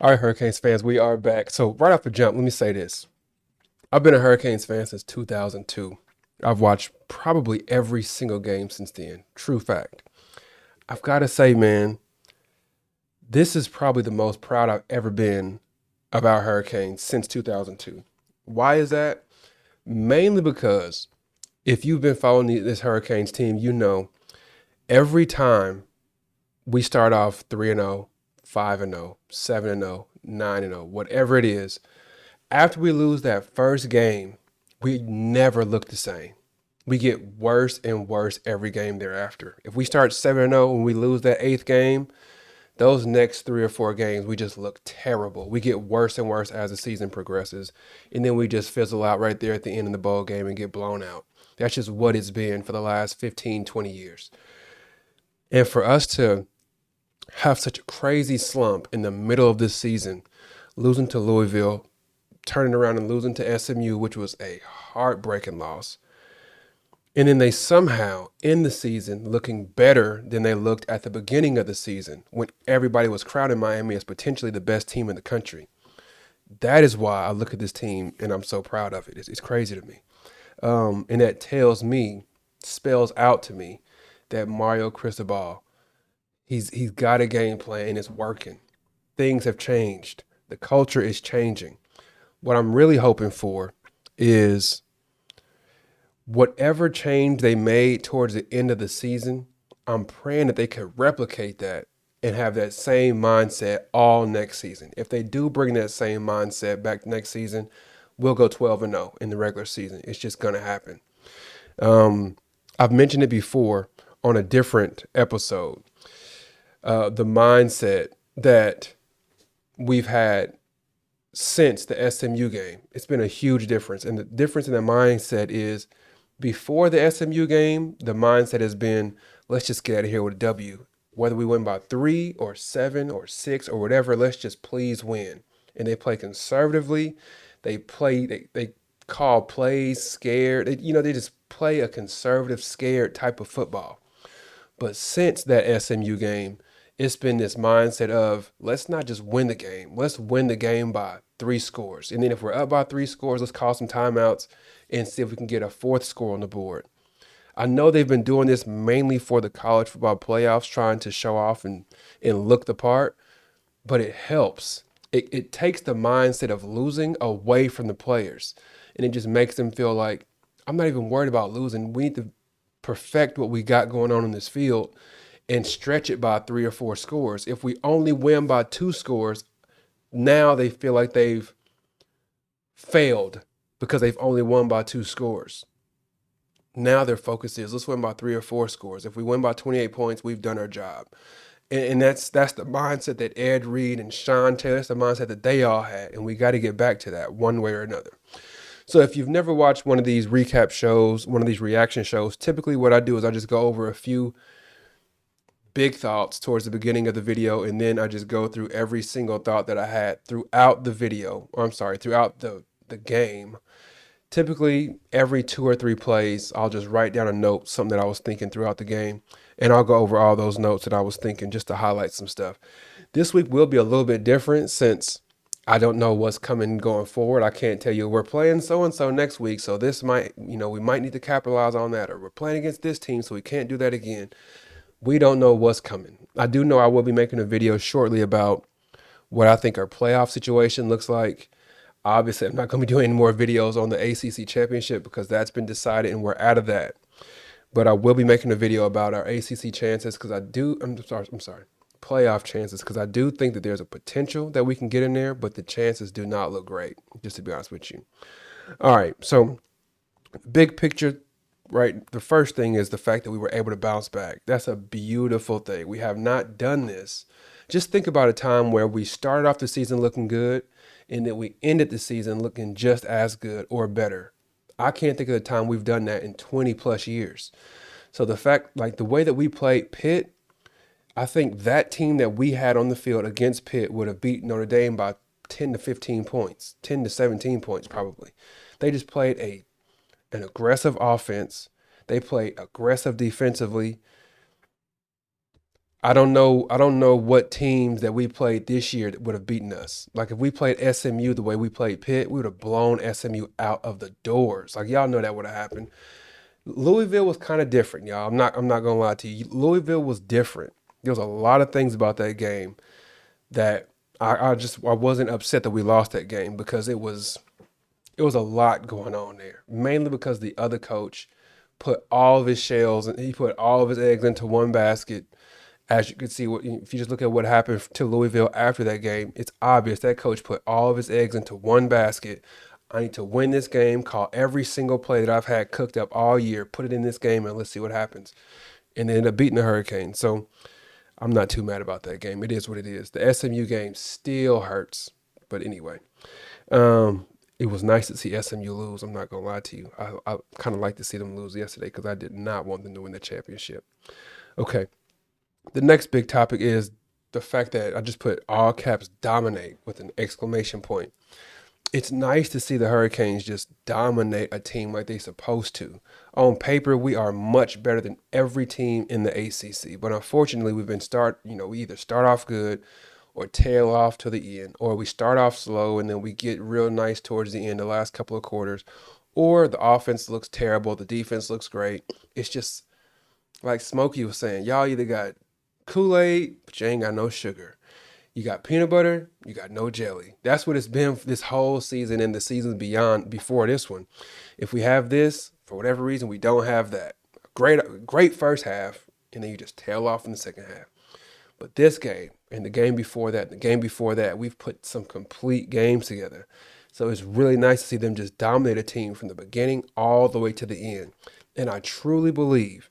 All right, Hurricanes fans, we are back. So right off the jump, let me say this. I've been a Hurricanes fan since 2002. I've watched probably every single game since then. True fact. I've got to say, man, this is probably the most proud I've ever been of our Hurricanes since 2002. Why is that? Mainly because if you've been following this Hurricanes team, you know every time we start off 3-0, 5-0, 7-0, 9-0, whatever it is, after we lose that first game, we never look the same. We get worse and worse every game thereafter. If we start 7-0 and we lose that eighth game, those next 3 or 4 games, we just look terrible. We get worse and worse as the season progresses. And then we just fizzle out right there at the end of the bowl game and get blown out. That's just what it's been for the last 15, 20 years. And for us to have such a crazy slump in the middle of this season, losing to Louisville, turning around and losing to SMU, which was a heartbreaking loss. And then they somehow end the season looking better than they looked at the beginning of the season when everybody was crowding Miami as potentially the best team in the country. That is why I look at this team and I'm so proud of it. It's crazy to me. And that spells out to me that Mario Cristobal, he's got a game plan and it's working. Things have changed. The culture is changing. What I'm really hoping for is whatever change they made towards the end of the season, I'm praying that they could replicate that and have that same mindset all next season. If they do bring that same mindset back next season, we'll go 12-0 in the regular season. It's just going to happen. I've mentioned it before on a different episode. The mindset that we've had since the SMU game, it's been a huge difference. And the difference in the mindset is before the SMU game, the mindset has been, let's just get out of here with a W. Whether we win by 3 or 7 or 6 or whatever, let's just please win. And they play conservatively. They call plays scared. They just play a conservative, scared type of football. But since that SMU game, it's been this mindset of let's not just win the game. Let's win the game by 3 scores. And then if we're up by 3 scores, let's call some timeouts and see if we can get a fourth score on the board. I know they've been doing this mainly for the college football playoffs, trying to show off and look the part, but it helps. It takes the mindset of losing away from the players, and it just makes them feel like, I'm not even worried about losing. We need to perfect what we got going on in this field and stretch it by 3 or 4 scores. If we only win by 2 scores, now they feel like they've failed because they've only won by 2 scores. Now their focus is let's win by 3 or 4 scores. If we win by 28 points, we've done our job. And that's the mindset that Ed Reed and Sean Taylor, that's the mindset that they all had. And we got to get back to that one way or another. So if you've never watched one of these recap shows, one of these reaction shows, typically what I do is I just go over a few big thoughts towards the beginning of the video, and then I just go through every single thought that I had throughout the video, or I'm sorry, throughout the game. Typically, every 2 or 3 plays, I'll just write down a note, something that I was thinking throughout the game, and I'll go over all those notes that I was thinking just to highlight some stuff. This week will be a little bit different since I don't know what's coming going forward. I can't tell you we're playing so-and-so next week, so this might, we might need to capitalize on that, or we're playing against this team, so we can't do that again. We don't know what's coming. I do know I will be making a video shortly about what I think our playoff situation looks like. Obviously, I'm not going to be doing any more videos on the ACC championship because that's been decided and we're out of that. But I will be making a video about our ACC chances because I'm sorry, playoff chances, because I do think that there's a potential that we can get in there, but the chances do not look great, just to be honest with you. All right, so big picture, right? The first thing is the fact that we were able to bounce back. That's a beautiful thing. We have not done this. Just think about a time where we started off the season looking good and then we ended the season looking just as good or better. I can't think of a time we've done that in 20 plus years. So the fact, like the way that we played Pitt, I think that team that we had on the field against Pitt would have beat Notre Dame by 10 to 15 points, 10 to 17 points probably. They just played an aggressive offense. They played aggressive defensively. I don't know what teams that we played this year that would have beaten us. Like if we played SMU the way we played Pitt, we would have blown SMU out of the doors. Like y'all know that would have happened. Louisville was kind of different, y'all. I'm not gonna lie to you. Louisville was different. There was a lot of things about that game that I wasn't upset that we lost that game because it was a lot going on there. Mainly because the other coach put all of his shells and he put all of his eggs into one basket. As you can see, if you just look at what happened to Louisville after that game, it's obvious that coach put all of his eggs into one basket. I need to win this game, call every single play that I've had cooked up all year, put it in this game, and let's see what happens. And they ended up beating the Hurricanes. So I'm not too mad about that game. It is what it is. The SMU game still hurts. But anyway, it was nice to see SMU lose. I'm not going to lie to you. I kind of like to see them lose yesterday because I did not want them to win the championship. Okay. The next big topic is the fact that I just put all caps dominate with an exclamation point. It's nice to see the Hurricanes just dominate a team like they're supposed to. On paper, we are much better than every team in the ACC, but unfortunately, we either start off good or tail off to the end, or we start off slow and then we get real nice towards the end, the last couple of quarters, or the offense looks terrible, the defense looks great. It's just like Smokey was saying, y'all either got Kool-Aid, but you ain't got no sugar. You got peanut butter, you got no jelly. That's what it's been this whole season and the seasons beyond before this one. If we have this, for whatever reason, we don't have that. Great first half, and then you just tail off in the second half. But this game and the game before that, the game before that, we've put some complete games together. So it's really nice to see them just dominate a team from the beginning all the way to the end. And I truly believe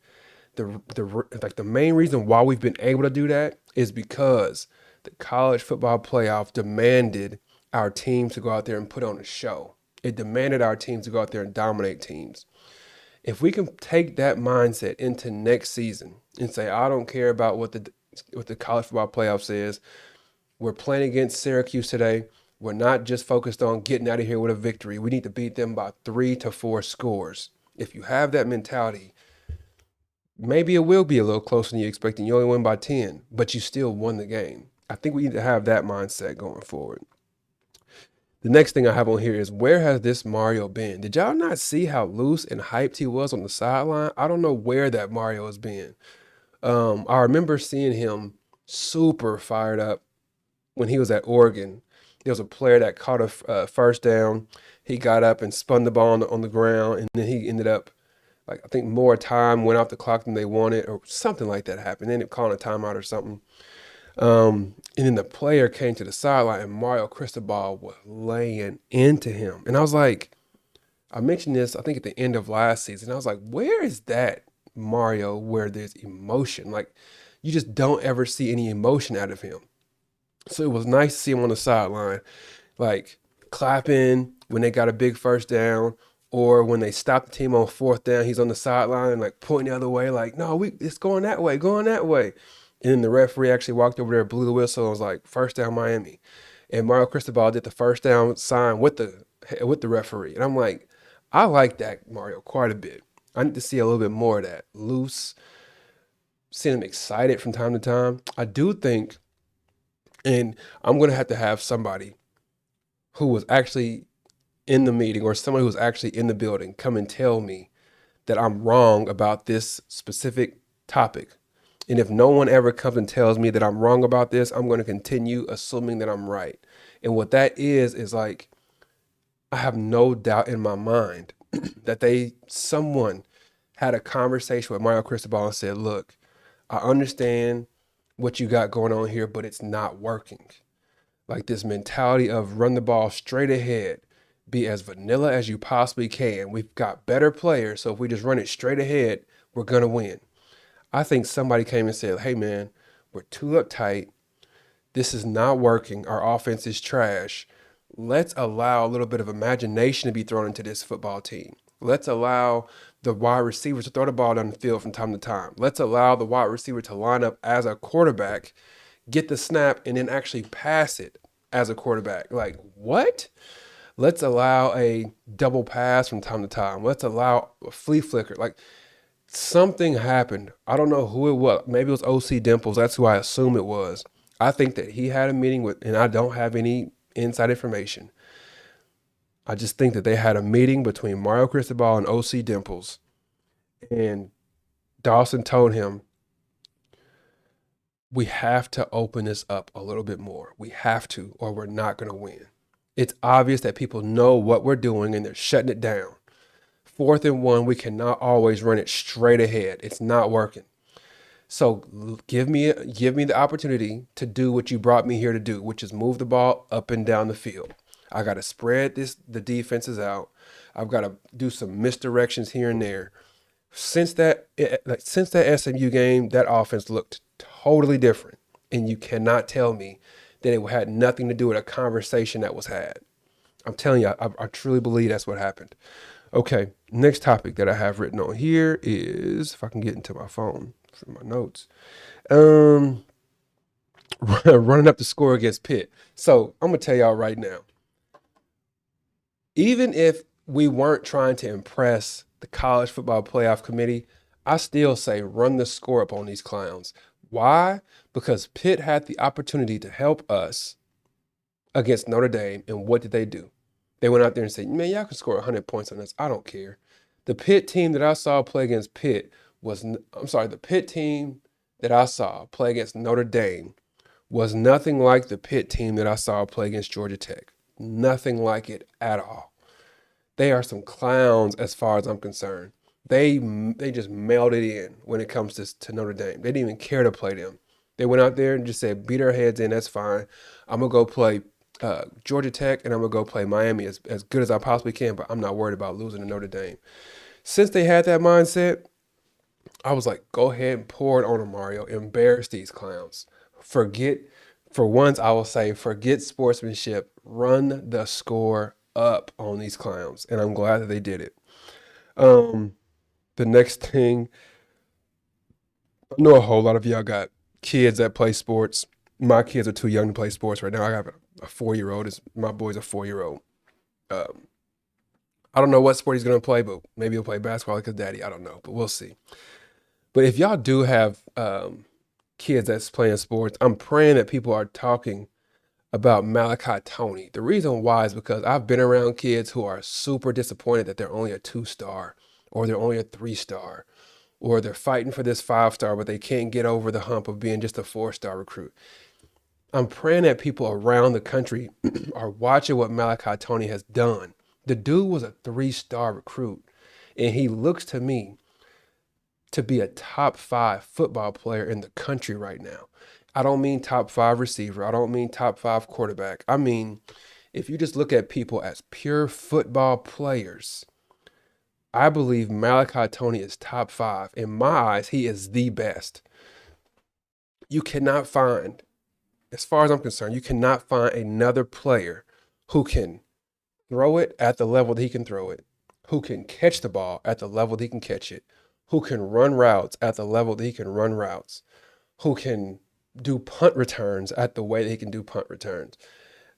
the main reason why we've been able to do that is because the college football playoff demanded our team to go out there and put on a show. It demanded our team to go out there and dominate teams. If we can take that mindset into next season and say, I don't care about what the college football playoff says. We're playing against Syracuse today. We're not just focused on getting out of here with a victory. We need to beat them by 3 to 4 scores. If you have that mentality, maybe it will be a little closer than you expecting. You only win by 10, but you still won the game. I think we need to have that mindset going forward. The next thing I have on here is, where has this Mario been? Did y'all not see how loose and hyped he was on the sideline? I don't know where that Mario has been. I remember seeing him super fired up when he was at Oregon. There was a player that caught a first down. He got up and spun the ball on the ground, and then he ended up, like, I think more time went off the clock than they wanted, or something like that happened. They ended up calling a timeout or something. And then the player came to the sideline, and Mario Cristobal was laying into him. And I was like, I mentioned this, I think, at the end of last season. I was like, where is that Mario where there's emotion? Like, you just don't ever see any emotion out of him. So it was nice to see him on the sideline, like clapping when they got a big first down, or when they stopped the team on fourth down, he's on the sideline, like pointing the other way, like, no, it's going that way, going that way. And then the referee actually walked over there, blew the whistle, and was like, first down Miami. And Mario Cristobal did the first down sign with the referee. And I'm like, I like that Mario quite a bit. I need to see a little bit more of that. Loose, seeing him excited from time to time. I do think, and I'm going to have somebody who was actually in the meeting, or somebody who was actually in the building, come and tell me that I'm wrong about this specific topic. And if no one ever comes and tells me that I'm wrong about this, I'm going to continue assuming that I'm right. And what that is like, I have no doubt in my mind that someone had a conversation with Mario Cristobal and said, look, I understand what you got going on here, but it's not working. Like, this mentality of run the ball straight ahead, be as vanilla as you possibly can. We've got better players, so if we just run it straight ahead, we're going to win. I think somebody came and said, hey man, we're too uptight. This is not working. Our offense is trash. Let's allow a little bit of imagination to be thrown into this football team. Let's allow the wide receivers to throw the ball down the field from time to time. Let's allow the wide receiver to line up as a quarterback, get the snap, and then actually pass it as a quarterback. Like, what? Let's allow a double pass from time to time. Let's allow a flea flicker. Like, Something happened. I don't know who it was. Maybe it was OC Dimples. That's who I assume it was. I think that he had a meeting with, and I don't have any inside information. I just think that they had a meeting between Mario Cristobal and OC Dimples, and Dawson told him, we have to open this up a little bit more. We have to, or we're not going to win. It's obvious that people know what we're doing and they're shutting it down. 4th and 1, we cannot always run it straight ahead. It's not working. So give me the opportunity to do what you brought me here to do, which is move the ball up and down the field. I got to spread the defenses out. I've got to do some misdirections here and there. Since that SMU game, that offense looked totally different, and you cannot tell me that it had nothing to do with a conversation that was had. I'm telling you, I truly believe that's what happened. Okay, next topic that I have written on here is, if I can get into my phone from my notes, running up the score against Pitt. So I'm gonna tell y'all right now, even if we weren't trying to impress the College Football Playoff Committee, I still say run the score up on these clowns. Why? Because Pitt had the opportunity to help us against Notre Dame, and what did they do? They went out there and said, man, y'all can score 100 points on us. I don't care. The Pitt team that I saw play against Pitt the Pitt team that I saw play against Notre Dame was nothing like the Pitt team that I saw play against Georgia Tech. Nothing like it at all. They are some clowns as far as I'm concerned. They just mailed it in when it comes to Notre Dame. They didn't even care to play them. They went out there and just said, beat our heads in, that's fine. I'm going to go play Georgia Tech, and I'm going to go play Miami as good as I possibly can, but I'm not worried about losing to Notre Dame. Since they had that mindset, I was like, go ahead and pour it on them, Mario. Embarrass these clowns. For once, I will say, forget sportsmanship. Run the score up on these clowns, and I'm glad that they did it. The next thing, I know a whole lot of y'all got kids that play sports. My kids are too young to play sports right now. I have a 4-year-old. My boy's a 4-year-old. I don't know what sport he's going to play, but maybe he'll play basketball like his daddy. I don't know, but we'll see. But if y'all do have kids that's playing sports, I'm praying that people are talking about Malachi Tony. The reason why is because I've been around kids who are super disappointed that they're only a 2-star, or they're only a 3-star, or they're fighting for this 5-star, but they can't get over the hump of being just a 4-star recruit. I'm praying that people around the country are watching what Malachi Tony has done. The dude was a 3-star recruit, and he looks to me to be a top 5 football player in the country right now. I don't mean top 5 receiver. I don't mean top 5 quarterback. I mean, if you just look at people as pure football players, I believe Malachi Tony is top 5. In my eyes, he is the best. You cannot find, as far as I'm concerned, you cannot find another player who can throw it at the level that he can throw it, who can catch the ball at the level that he can catch it, who can run routes at the level that he can run routes, who can do punt returns at the way that he can do punt returns,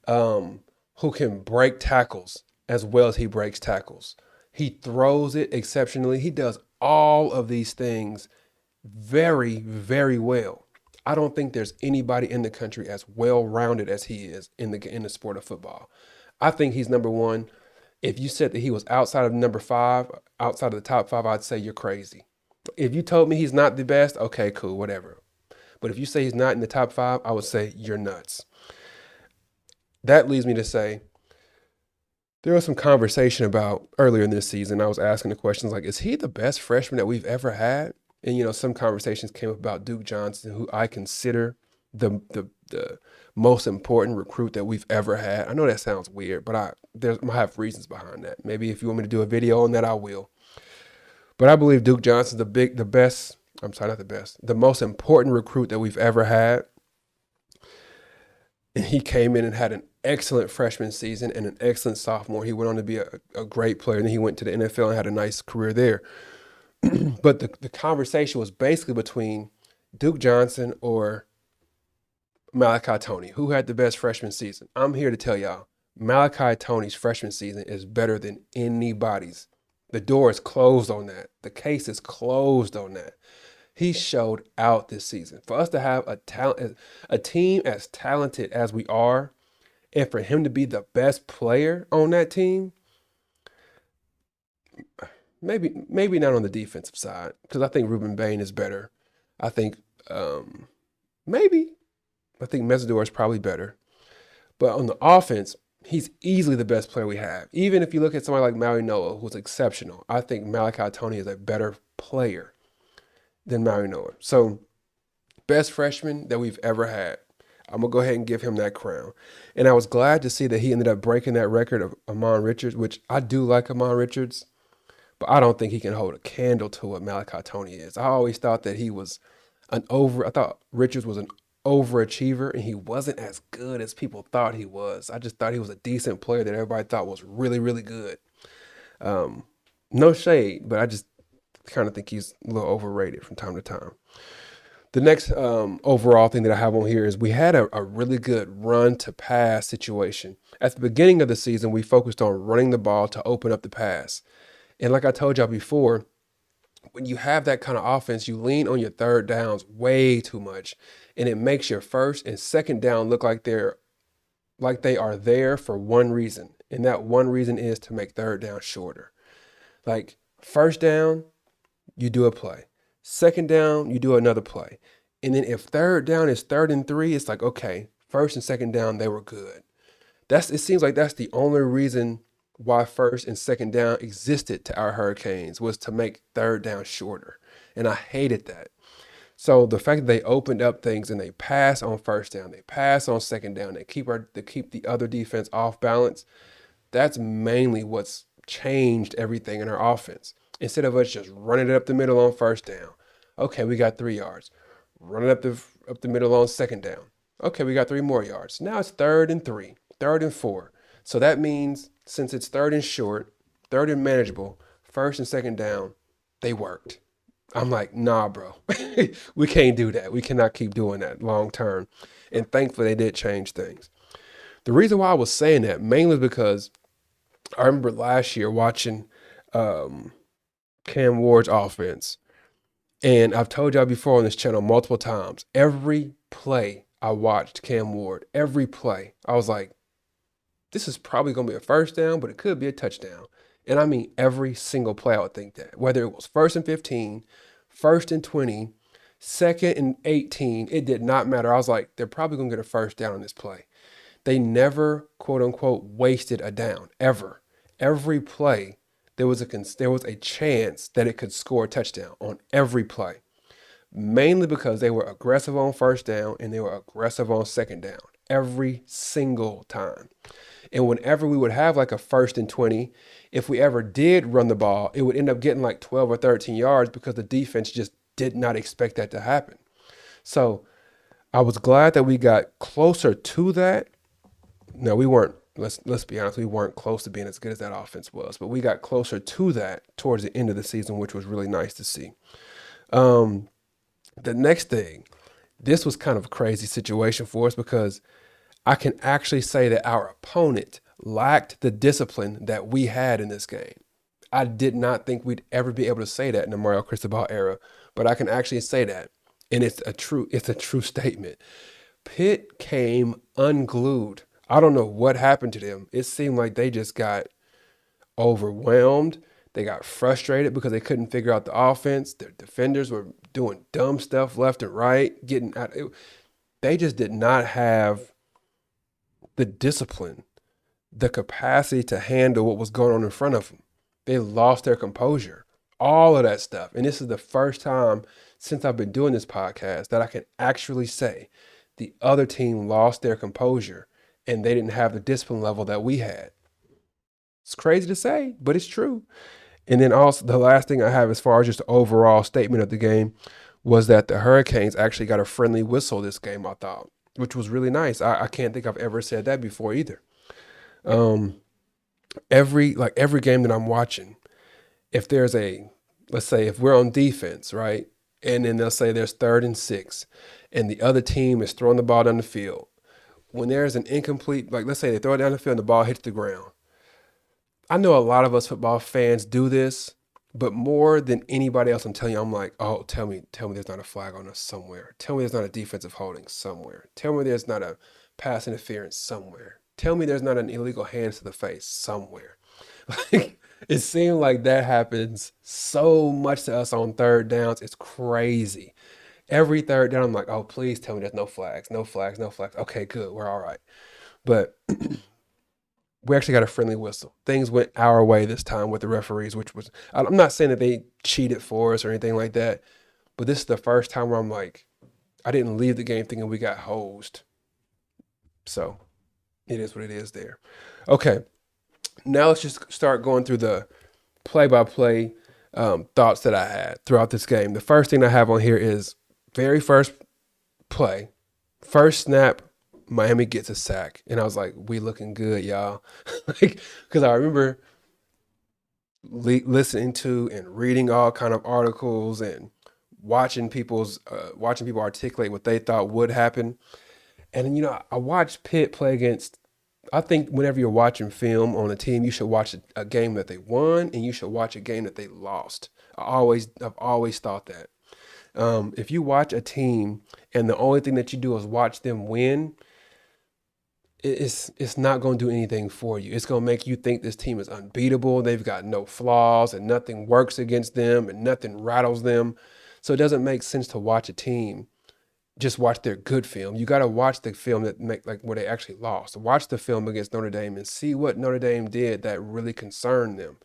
who can break tackles as well as he breaks tackles. He throws it exceptionally. He does all of these things very, very well. I don't think there's anybody in the country as well-rounded as he is in the sport of football. I think he's number one. If you said that he was outside of number 5, outside of the top 5, I'd say you're crazy. If you told me he's not the best, okay, cool, whatever. But if you say he's not in the top 5, I would say you're nuts. That leads me to say, there was some conversation about earlier in this season. I was asking the questions like, is he the best freshman that we've ever had? And, some conversations came up about Duke Johnson, who I consider the most important recruit that we've ever had. I know that sounds weird, but I have reasons behind that. Maybe if you want me to do a video on that, I will. But I believe Duke Johnson's the most important recruit that we've ever had. And he came in and had an excellent freshman season and an excellent sophomore. He went on to be a great player, and then he went to the NFL and had a nice career there. But the conversation was basically between Duke Johnson or Malachi Tony. Who had the best freshman season? I'm here to tell y'all, Malachi Tony's freshman season is better than anybody's The door is closed on that. The case is closed on that. He showed out this season. For us to have a team as talented as we are, and for him to be the best player on that team, maybe not on the defensive side, because I think Ruben Bain is better. I think maybe I think Mesidor is probably better. But on the offense, he's easily the best player we have. Even if you look at somebody like Maui Noah, who's exceptional, I think Malachi Tony is a better player than Maui Noah. So, best freshman that we've ever had. I'm going to go ahead and give him that crown. And I was glad to see that he ended up breaking that record of Amon Richards, which I do like Amon Richards, but I don't think he can hold a candle to what Malachi Tony is. I always thought that he was I thought Richards was an overachiever, and he wasn't as good as people thought he was. I just thought he was a decent player that everybody thought was really, really good. No shade, but I just kind of think he's a little overrated from time to time. The next overall thing that I have on here is we had a really good run to pass situation. At the beginning of the season, we focused on running the ball to open up the pass. And like I told y'all before, when you have that kind of offense, you lean on your third downs way too much, and it makes your first and second down look like they are there for one reason, and that one reason is to make third down shorter. Like first down, you do a play. Second down, you do another play. And then if third down is 3rd and 3, it's like, okay, first and second down, they were good. It seems like that's the only reason why first and second down existed to our Hurricanes, was to make third down shorter. And I hated that. So the fact that they opened up things and they pass on first down, they pass on second down, they keep the other defense off balance, that's mainly what's changed everything in our offense. Instead of us just running it up the middle on first down, okay, we got 3 yards. Run it up the middle on second down. Okay, we got 3 more yards. Now it's 3rd and 3, 3rd and 4. So that means since it's 3rd and short, 3rd and manageable, first and second down, they worked. I'm like, nah, bro. We can't do that. We cannot keep doing that long term. And thankfully, they did change things. The reason why I was saying that mainly because I remember last year watching Cam Ward's offense. And I've told y'all before on this channel multiple times, every play I watched Cam Ward, every play, I was like, this is probably going to be a first down, but it could be a touchdown. And I mean, every single play I would think that. Whether it was 1st and 15, 1st and 20, 2nd and 18, it did not matter. I was like, they're probably going to get a first down on this play. They never, quote unquote, wasted a down, ever. Every play, there was a chance that it could score a touchdown on every play. Mainly because they were aggressive on first down and they were aggressive on second down. Every single time. And whenever we would have like a 1st and 20, if we ever did run the ball, it would end up getting like 12 or 13 yards because the defense just did not expect that to happen. So I was glad that we got closer to that. No, we weren't. Let's be honest, we weren't close to being as good as that offense was, but we got closer to that towards the end of the season, which was really nice to see. The next thing, this was kind of a crazy situation for us because I can actually say that our opponent lacked the discipline that we had in this game. I did not think we'd ever be able to say that in the Mario Cristobal era, but I can actually say that, and it's a true statement. Pitt came unglued. I don't know what happened to them. It seemed like they just got overwhelmed. They got frustrated because they couldn't figure out the offense. Their defenders were doing dumb stuff left and right, getting out. They just did not have the discipline, the capacity to handle what was going on in front of them. They lost their composure, all of that stuff. And this is the first time since I've been doing this podcast that I can actually say the other team lost their composure and they didn't have the discipline level that we had. It's crazy to say, but it's true. And then also the last thing I have as far as just the overall statement of the game was that the Hurricanes actually got a friendly whistle this game, I thought, which was really nice. I can't think I've ever said that before either. Every game that I'm watching, if there's let's say if we're on defense, right? And then they'll say there's 3rd and 6 and the other team is throwing the ball down the field. When there's an incomplete, like let's say they throw it down the field and the ball hits the ground. I know a lot of us football fans do this, but more than anybody else, I'm telling you, I'm like, oh, tell me there's not a flag on us somewhere. Tell me there's not a defensive holding somewhere. Tell me there's not a pass interference somewhere. Tell me there's not an illegal hands to the face somewhere. Like, it seemed like that happens so much to us on third downs. It's crazy. Every third down, I'm like, oh, please tell me there's no flags, no flags, no flags. Okay, good, we're all right. But we actually got a friendly whistle. Things went our way this time with the referees, which was, I'm not saying that they cheated for us or anything like that, but this is the first time where I'm like, I didn't leave the game thinking we got hosed. So it is what it is there. Okay, now let's just start going through the play by play thoughts that I had throughout this game. The first thing I have on here is very first play, first snap, Miami gets a sack, and I was like, "We looking good, y'all." Like, because I remember listening to and reading all kind of articles and watching people articulate what they thought would happen. And I watched Pitt play against. I think whenever you're watching film on a team, you should watch a game that they won, and you should watch a game that they lost. I've always thought that. If you watch a team and the only thing that you do is watch them win, it's not going to do anything for you. It's going to make you think this team is unbeatable. They've got no flaws and nothing works against them and nothing rattles them. So it doesn't make sense to watch a team. Just watch their good film. You got to watch the film that make like where they actually lost. Watch the film against Notre Dame and see what Notre Dame did that really concerned them.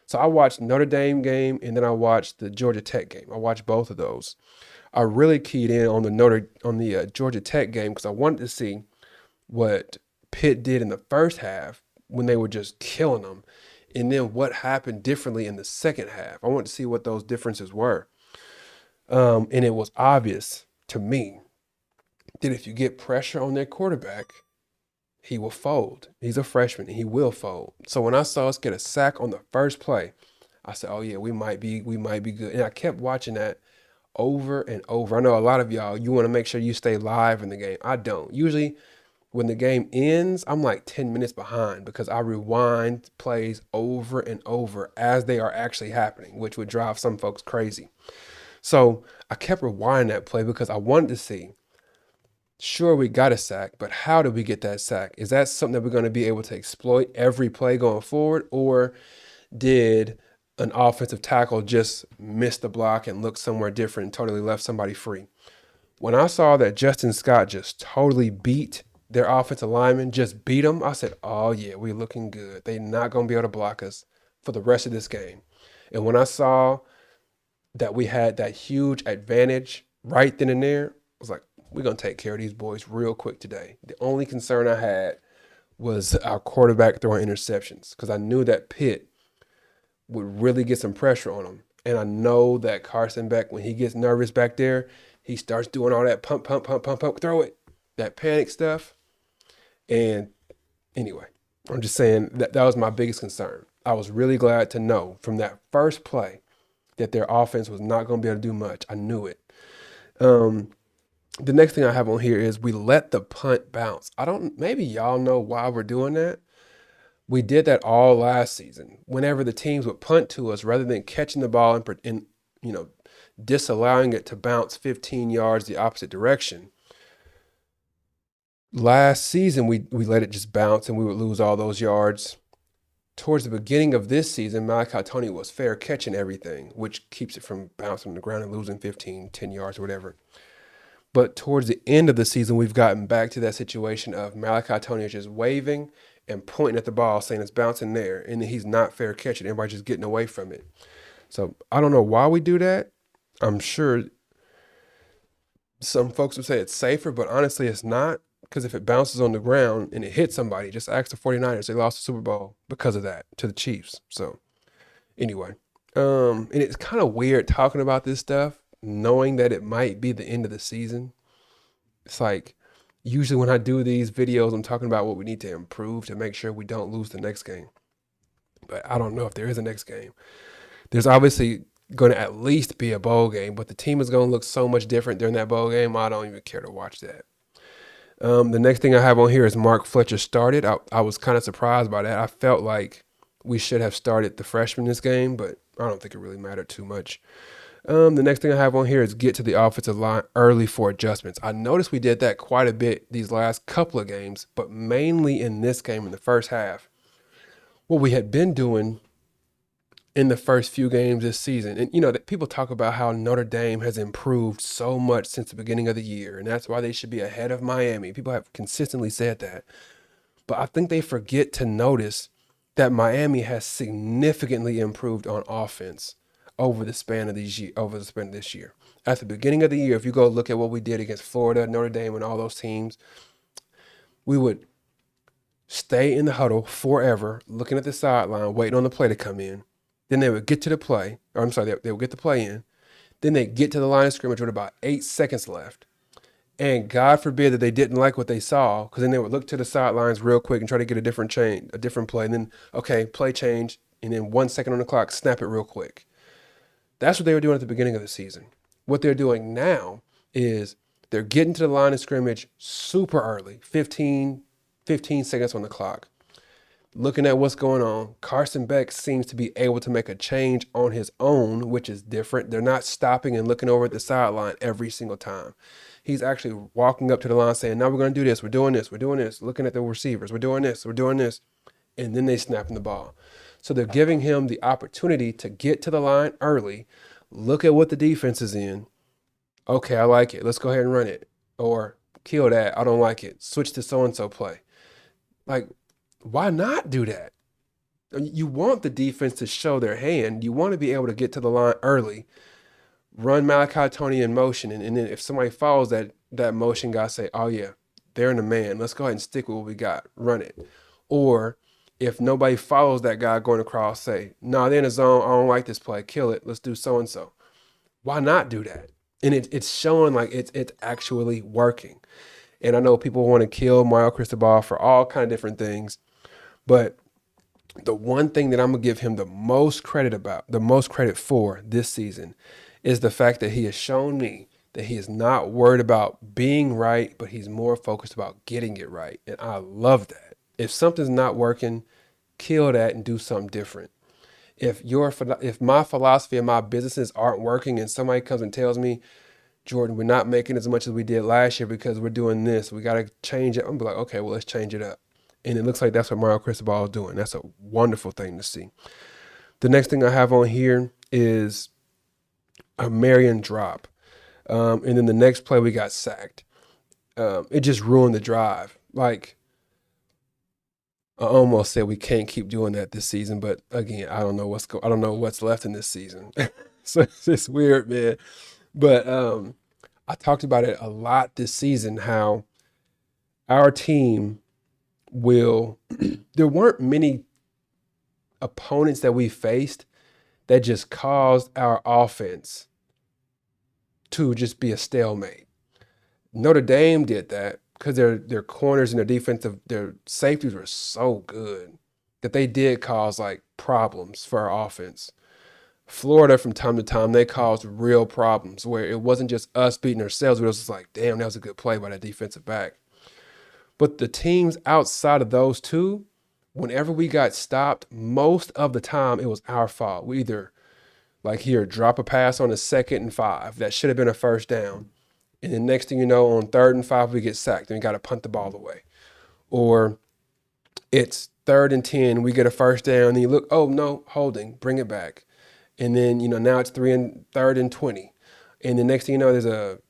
So I watched Notre Dame game and then I watched the Georgia Tech game. I watched both of those. I really keyed in on the Georgia Tech game because I wanted to see what Pitt did in the first half when they were just killing them, and then what happened differently in the second half. I wanted to see what those differences were. And it was obvious to me that if you get pressure on their quarterback, he will fold. He's a freshman and he will fold. So when I saw us get a sack on the first play, I said, "Oh yeah, we might be good." And I kept watching that over and over. I know a lot of y'all, you want to make sure you stay live in the game. I don't. Usually when the game ends, I'm like 10 minutes behind because I rewind plays over and over as they are actually happening, which would drive some folks crazy. So I kept rewinding that play because I wanted to see, sure, we got a sack, but how did we get that sack? Is that something that we're going to be able to exploit every play going forward? Or did an offensive tackle just miss the block and look somewhere different and totally left somebody free? When I saw that Justin Scott just totally beat their offensive lineman, just beat them, I said, "Oh yeah, we're looking good. They're not going to be able to block us for the rest of this game." And when I saw that we had that huge advantage right then and there, I was like, we're going to take care of these boys real quick today. The only concern I had was our quarterback throwing interceptions because I knew that Pitt would really get some pressure on him. And I know that Carson Beck, when he gets nervous back there, he starts doing all that pump, pump, pump, pump, pump, throw it, that panic stuff. And anyway, I'm just saying that was my biggest concern. I was really glad to know from that first play that their offense was not going to be able to do much. I knew it. The next thing I have on here is we let the punt bounce. Maybe y'all know why we're doing that. We did that all last season. Whenever the teams would punt to us, rather than catching the ball and disallowing it to bounce 15 yards the opposite direction, last season, we let it just bounce and we would lose all those yards. Towards the beginning of this season, Malachi Tony was fair catching everything, which keeps it from bouncing on the ground and losing 15, 10 yards or whatever. But towards the end of the season, we've gotten back to that situation of Malachi Tony just waving and pointing at the ball, saying it's bouncing there, and he's not fair catching. Everybody's just getting away from it. So I don't know why we do that. I'm sure some folks would say it's safer, but honestly, it's not. Because if it bounces on the ground and it hits somebody, just ask the 49ers. They lost the Super Bowl because of that to the Chiefs. So anyway, and it's kind of weird talking about this stuff, knowing that it might be the end of the season. It's like usually when I do these videos, I'm talking about what we need to improve to make sure we don't lose the next game. But I don't know if there is a next game. There's obviously going to at least be a bowl game, but the team is going to look so much different during that bowl game. I don't even care to watch that. The next thing I have on here is Mark Fletcher started. I was kind of surprised by that. I felt like We should have started the freshman this game, but I don't think it really mattered too much. The next thing I have on here is get to the offensive line early for adjustments. I noticed we did that quite a bit these last couple of games, but mainly in this game in the first half. What we had been doing in the first few games this season, and people talk about how Notre Dame has improved so much since the beginning of the year, and that's why they should be ahead of Miami. People have consistently said that. But I think they forget to notice that Miami has significantly improved on offense over the span of this year. At the beginning of the year, if you go look at what we did against Florida, Notre Dame, and all those teams, we would stay in the huddle forever, looking at the sideline, waiting on the play to come in. Then they would get to the play, or I'm sorry, they would get the play in. Then they get to the line of scrimmage with about 8 seconds left. And God forbid that they didn't like what they saw, because then they would look to the sidelines real quick and try to get a different play. And then, okay, play change, and then 1 second on the clock, snap it real quick. That's what they were doing at the beginning of the season. What they're doing now is they're getting to the line of scrimmage super early, 15 seconds on the clock. Looking at what's going on, Carson Beck seems to be able to make a change on his own, which is different. They're not stopping and looking over at the sideline every single time. He's actually walking up to the line saying, now we're going to do this, we're doing this, looking at the receivers, we're doing this, and then they snapping the ball. So they're giving him the opportunity to get to the line early, look at what the defense is in. Okay, I like it. Let's go ahead and run it. Or kill that. I don't like it. Switch to so-and-so play. Like, why not do that? You want the defense to show their hand. You want to be able to get to the line early, run Malachi Tony in motion, and then if somebody follows that motion, guys say, oh yeah, they're in the man. Let's go ahead and stick with what we got. Run it. Or if nobody follows that guy going across, say, no, they're in the zone. I don't like this play. Kill it. Let's do so-and-so. Why not do that? And it's showing like it's actually working. And I know people want to kill Mario Cristobal for all kind of different things, but the one thing that I'm going to give him the most credit for this season is the fact that he has shown me that he is not worried about being right, but he's more focused about getting it right. And I love that. If something's not working, kill that and do something different. If my philosophy and my businesses aren't working and somebody comes and tells me, Jordan, we're not making as much as we did last year because we're doing this, we got to change it. I'm like, okay, well, let's change it up. And it looks like that's what Mario Cristobal is doing. That's a wonderful thing to see. The next thing I have on here is a Marion drop. And then the next play, we got sacked. It just ruined the drive. Like, I almost said we can't keep doing that this season, but again, I don't know what's left in this season. So it's just weird, man. But I talked about it a lot this season, how our team there weren't many opponents that we faced that just caused our offense to just be a stalemate. Notre Dame did that because their corners and their safeties were so good that they did cause like problems for our offense. Florida, from time to time, they caused real problems where it wasn't just us beating ourselves, but it was just like, damn, that was a good play by that defensive back. But the teams outside of those two, whenever we got stopped, most of the time it was our fault. We either, like here, drop a pass on a 2nd and 5. That should have been a first down. And then next thing you know, on 3rd and 5, we get sacked and we got to punt the ball away. Or it's 3rd and 10, we get a first down, and you look, oh, no, holding, bring it back. And then, now it's 3rd and 20. And the next thing you know, there's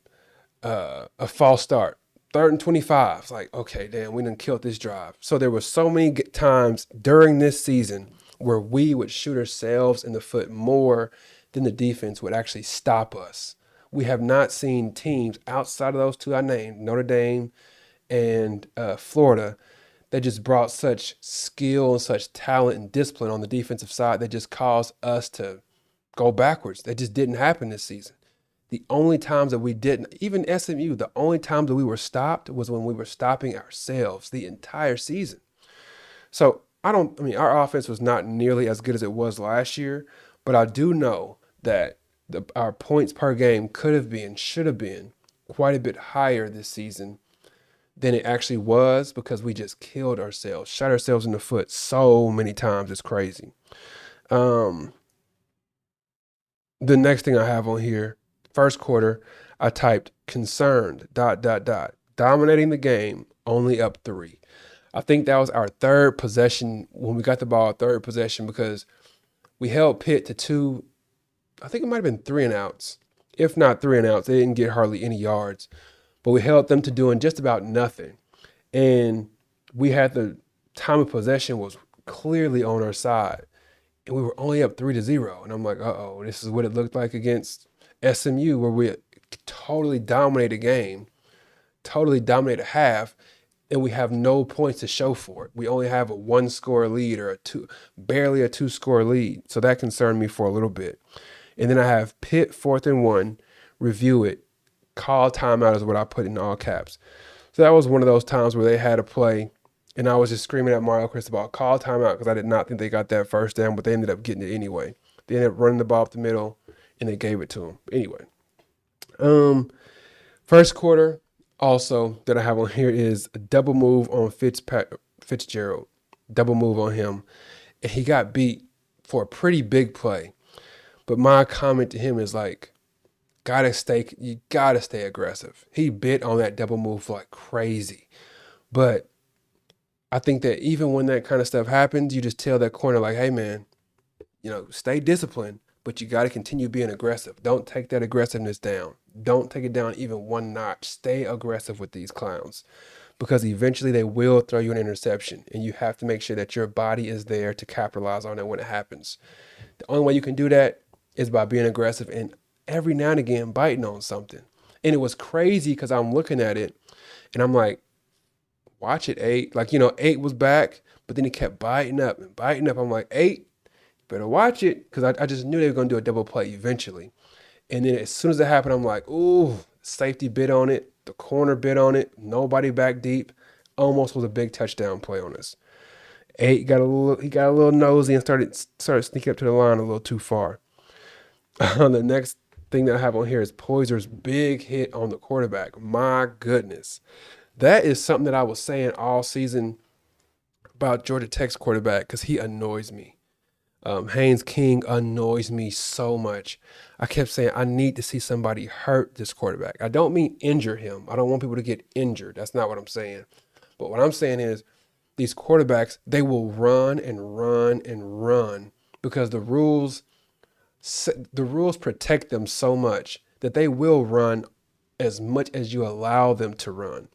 a false start. 3rd and 25. It's like, okay, damn, we done killed this drive. So there were so many times during this season where we would shoot ourselves in the foot more than the defense would actually stop us. We have not seen teams outside of those two I named, Notre Dame and Florida, that just brought such skill and such talent and discipline on the defensive side that just caused us to go backwards. That just didn't happen this season. The only times that we didn't, even SMU, the only times that we were stopped was when we were stopping ourselves the entire season. So our offense was not nearly as good as it was last year, but I do know that our points per game should have been quite a bit higher this season than it actually was because we just killed ourselves, shot ourselves in the foot so many times. It's crazy. Um, the next thing I have on here, first quarter, I typed concerned, dot, dot, dot, dominating the game, only up 3. I think that was our third possession when we got the ball, third possession, because we held Pitt to 2, I think it might have been 3 and outs. If not 3 and outs, they didn't get hardly any yards, but we held them to doing just about nothing. And we had the time of possession was clearly on our side. And we were only up 3-0. And I'm like, uh-oh, this is what it looked like against SMU, where we totally dominated the game, totally dominated half, and we have no points to show for it. We only have a 1-score lead or barely a 2-score lead. So that concerned me for a little bit. And then I have Pitt 4th and 1, review it, call timeout is what I put in all caps. So that was one of those times where they had a play, and I was just screaming at Mario Cristobal, call timeout, because I did not think they got that first down, but they ended up getting it anyway. They ended up running the ball up the middle, and they gave it to them. Anyway, first quarter also that I have on here is a double move on Fitzgerald, double move on him, and he got beat for a pretty big play. But my comment to him is like, you gotta stay aggressive. He bit on that double move like crazy. But I think that even when that kind of stuff happens, you just tell that corner like, hey man, stay disciplined, but you got to continue being aggressive. Don't take that aggressiveness down. Don't take it down even one notch. Stay aggressive with these clowns, because eventually they will throw you an interception, and you have to make sure that your body is there to capitalize on it when it happens. The only way you can do that is by being aggressive and every now and again biting on something. And it was crazy because I'm looking at it and I'm like, watch it, 8. Like, 8 was back, but then he kept biting up and biting up. I'm like, 8, better watch it, because I just knew they were going to do a double play eventually. And then as soon as that happened, I'm like, ooh, safety bit on it. The corner bit on it. Nobody back deep. Almost was a big touchdown play on us. 8 got a little nosy and started sneaking up to the line a little too far. The next thing that I have on here is Poyser's big hit on the quarterback. My goodness. That is something that I was saying all season about Georgia Tech's quarterback, because he annoys me. Haynes King annoys me so much. I kept saying, I need to see somebody hurt this quarterback. I don't mean injure him. I don't want people to get injured. That's not what I'm saying. But what I'm saying is, these quarterbacks, they will run and run and run because the rules protect them so much that they will run as much as you allow them to run.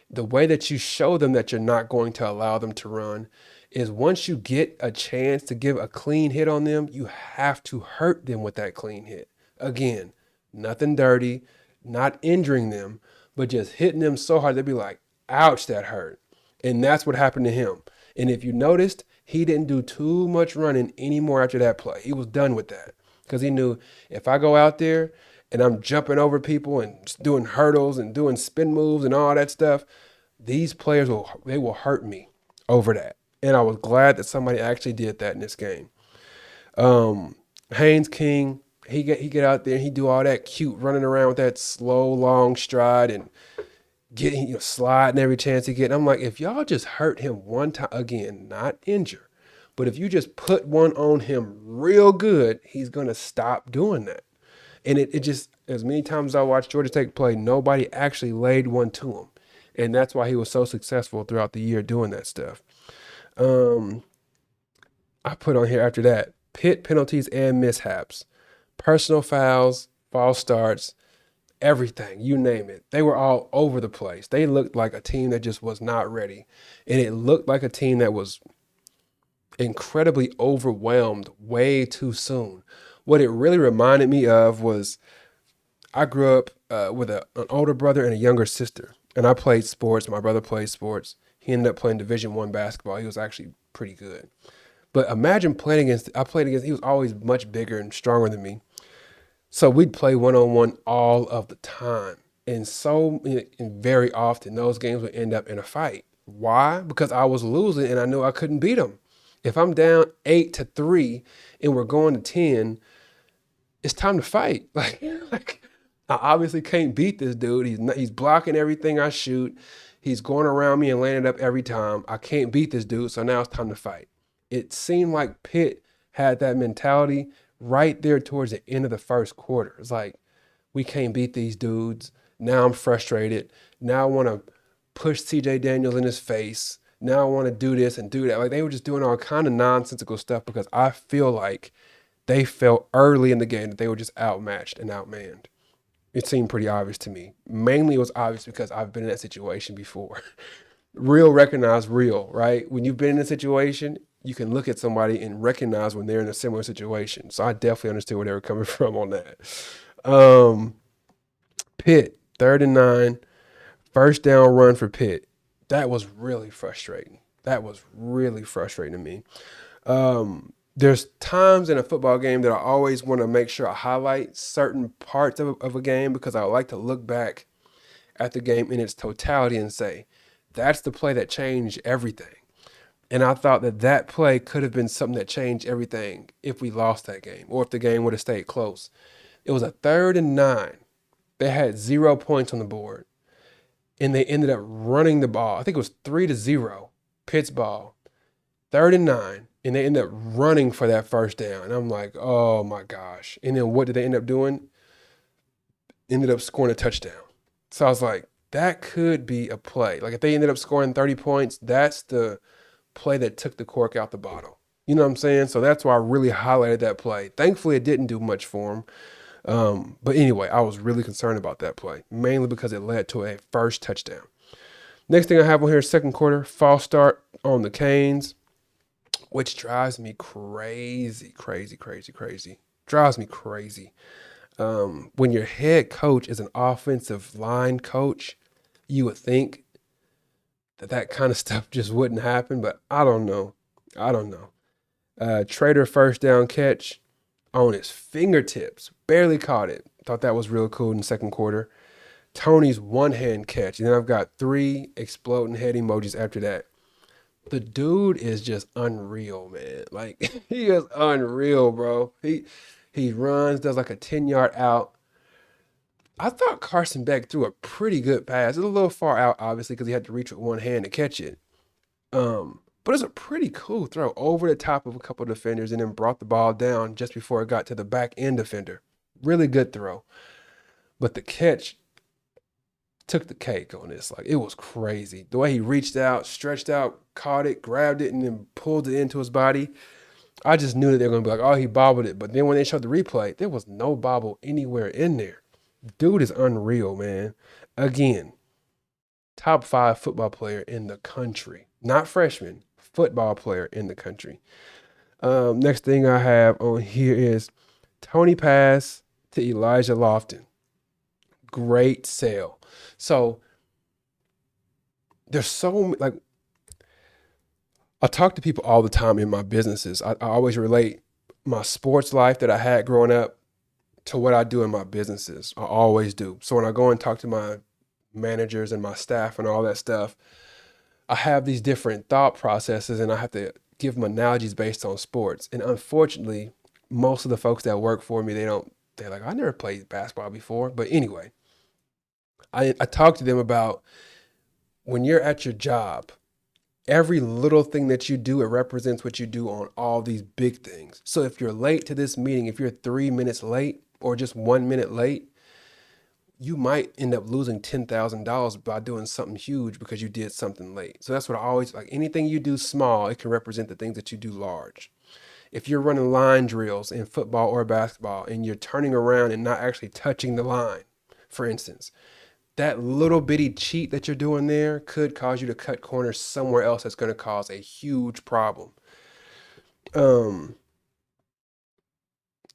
The way that you show them that you're not going to allow them to run is once you get a chance to give a clean hit on them, you have to hurt them with that clean hit. Again, nothing dirty, not injuring them, but just hitting them so hard they'd be like, ouch, that hurt. And that's what happened to him. And if you noticed, he didn't do too much running anymore after that play. He was done with that because he knew, if I go out there and I'm jumping over people and just doing hurdles and doing spin moves and all that stuff, these players will hurt me over that. And I was glad that somebody actually did that in this game. Haynes King, he get out there and he do all that cute running around with that slow, long stride and getting, sliding every chance he get. And I'm like, if y'all just hurt him one time, again, not injure, but if you just put one on him real good, he's going to stop doing that. And it just, as many times as I watched Georgia Tech play, nobody actually laid one to him. And that's why he was so successful throughout the year doing that stuff. I put on here after that, Pitt penalties and mishaps, personal fouls, false starts, everything, you name it. They were all over the place. They looked like a team that just was not ready. And it looked like a team that was incredibly overwhelmed way too soon. What it really reminded me of was, I grew up with an older brother and a younger sister. And I played sports. My brother played sports. He ended up playing Division I basketball. He was actually pretty good. But imagine he was always much bigger and stronger than me. So we'd play one-on-one all of the time. And very often those games would end up in a fight. Why? Because I was losing and I knew I couldn't beat him. If I'm down 8-3 and we're going to 10, it's time to fight. Like I obviously can't beat this dude. He's blocking everything I shoot. He's going around me and landing up every time. I can't beat this dude, so now it's time to fight. It seemed like Pitt had that mentality right there towards the end of the first quarter. It's like, we can't beat these dudes. Now I'm frustrated. Now I want to push CJ Daniels in his face. Now I want to do this and do that. Like, they were just doing all kind of nonsensical stuff because I feel like they felt early in the game that they were just outmatched and outmanned. It seemed pretty obvious to me. Mainly it was obvious because I've been in that situation before. Real recognize real, right? When you've been in a situation, you can look at somebody and recognize when they're in a similar situation. So I definitely understood where they were coming from on that. Pitt, 3rd and 9, first down run for Pitt. That was really frustrating. That was really frustrating to me. There's times in a football game that I always want to make sure I highlight certain parts of a game because I like to look back at the game in its totality and say, that's the play that changed everything. And I thought that that play could have been something that changed everything if we lost that game or if the game would have stayed close. It was a 3rd and 9. They had 0 points on the board, and they ended up running the ball. I think it was 3-0, Pitt's ball, 3rd and 9, and they ended up running for that first down. And I'm like, oh my gosh. And then what did they end up doing? Ended up scoring a touchdown. So I was like, that could be a play. Like, if they ended up scoring 30 points, that's the play that took the cork out the bottle. You know what I'm saying? So that's why I really highlighted that play. Thankfully, it didn't do much for them. But anyway, I was really concerned about that play, mainly because it led to a first touchdown. Next thing I have on here is second quarter, false start on the Canes, which drives me crazy. Drives me crazy. When your head coach is an offensive line coach, you would think that kind of stuff just wouldn't happen, but I don't know. Trader first down catch on his fingertips, barely caught it. Thought that was real cool in the second quarter. Tony's one-hand catch, and then I've got 3 exploding head emojis after that. The dude is just unreal, man. Like, he is unreal, bro. He runs, does like a 10-yard out. I thought Carson Beck threw a pretty good pass. It was a little far out, obviously, because he had to reach with one hand to catch it. But it's a pretty cool throw over the top of a couple of defenders and then brought the ball down just before it got to the back end defender. Really good throw. But the catch took the cake on this. Like, it was crazy. The way he reached out, stretched out, caught it, grabbed it, and then pulled it into his body. I just knew that they were going to be like, oh, he bobbled it. But then when they showed the replay, there was no bobble anywhere in there. Dude is unreal, man. Again, top 5 football player in the country. Not freshman, football player in the country. Next thing I have on here is Tony pass to Elijah Lofton. Great sale. So there's so, like, I talk to people all the time in my businesses. I always relate my sports life that I had growing up to what I do in my businesses. I always do. So when I go and talk to my managers and my staff and all that stuff, I have these different thought processes and I have to give them analogies based on sports. And unfortunately, most of the folks that work for me, they're like, I never played basketball before. But anyway, I talk to them about when you're at your job, every little thing that you do, it represents what you do on all these big things. So if you're late to this meeting, if you're 3 minutes late or just 1 minute late, you might end up losing $10,000 by doing something huge because you did something late. So that's what I always like. Anything you do small, it can represent the things that you do large. If you're running line drills in football or basketball and you're turning around and not actually touching the line, for instance, that little bitty cheat that you're doing there could cause you to cut corners somewhere else that's going to cause a huge problem.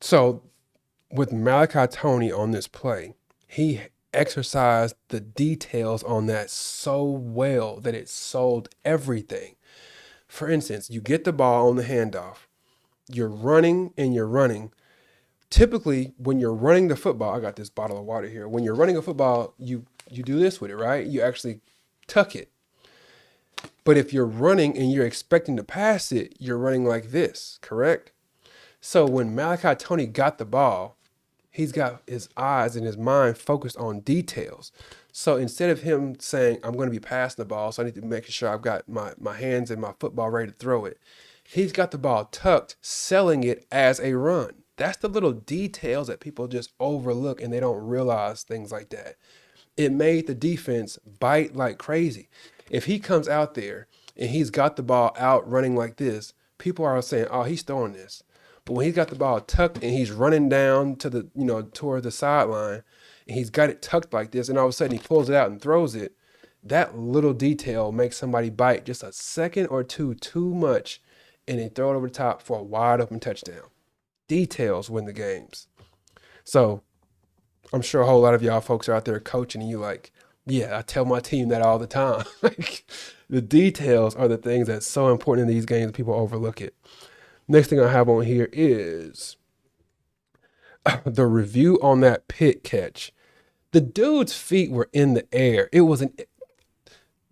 So with Malachi Tony on this play, he exercised the details on that so well that it sold everything. For instance, you get the ball on the handoff. You're running and you're running. Typically, when you're running the football, I got this bottle of water here. When you're running a football, you do this with it, right? You actually tuck it. But if you're running and you're expecting to pass it, you're running like this, correct? So when Malachi Tony got the ball, he's got his eyes and his mind focused on details. So instead of him saying, I'm going to be passing the ball, so I need to make sure I've got my hands and my football ready to throw it, he's got the ball tucked, selling it as a run. That's the little details that people just overlook and they don't realize things like that. It made the defense bite like crazy. If he comes out there and he's got the ball out running like this, people are saying, "Oh, he's throwing this." But when he's got the ball tucked and he's running down to the, toward the sideline, and he's got it tucked like this, and all of a sudden he pulls it out and throws it, that little detail makes somebody bite just a second or two too much, and they throw it over the top for a wide open touchdown. Details win the games. So I'm sure a whole lot of y'all folks are out there coaching and you like, yeah, I tell my team that all the time. Like the details are the things that's so important in these games. People overlook it. Next thing I have on here is the review on that pit catch. The dude's feet were in the air. It was an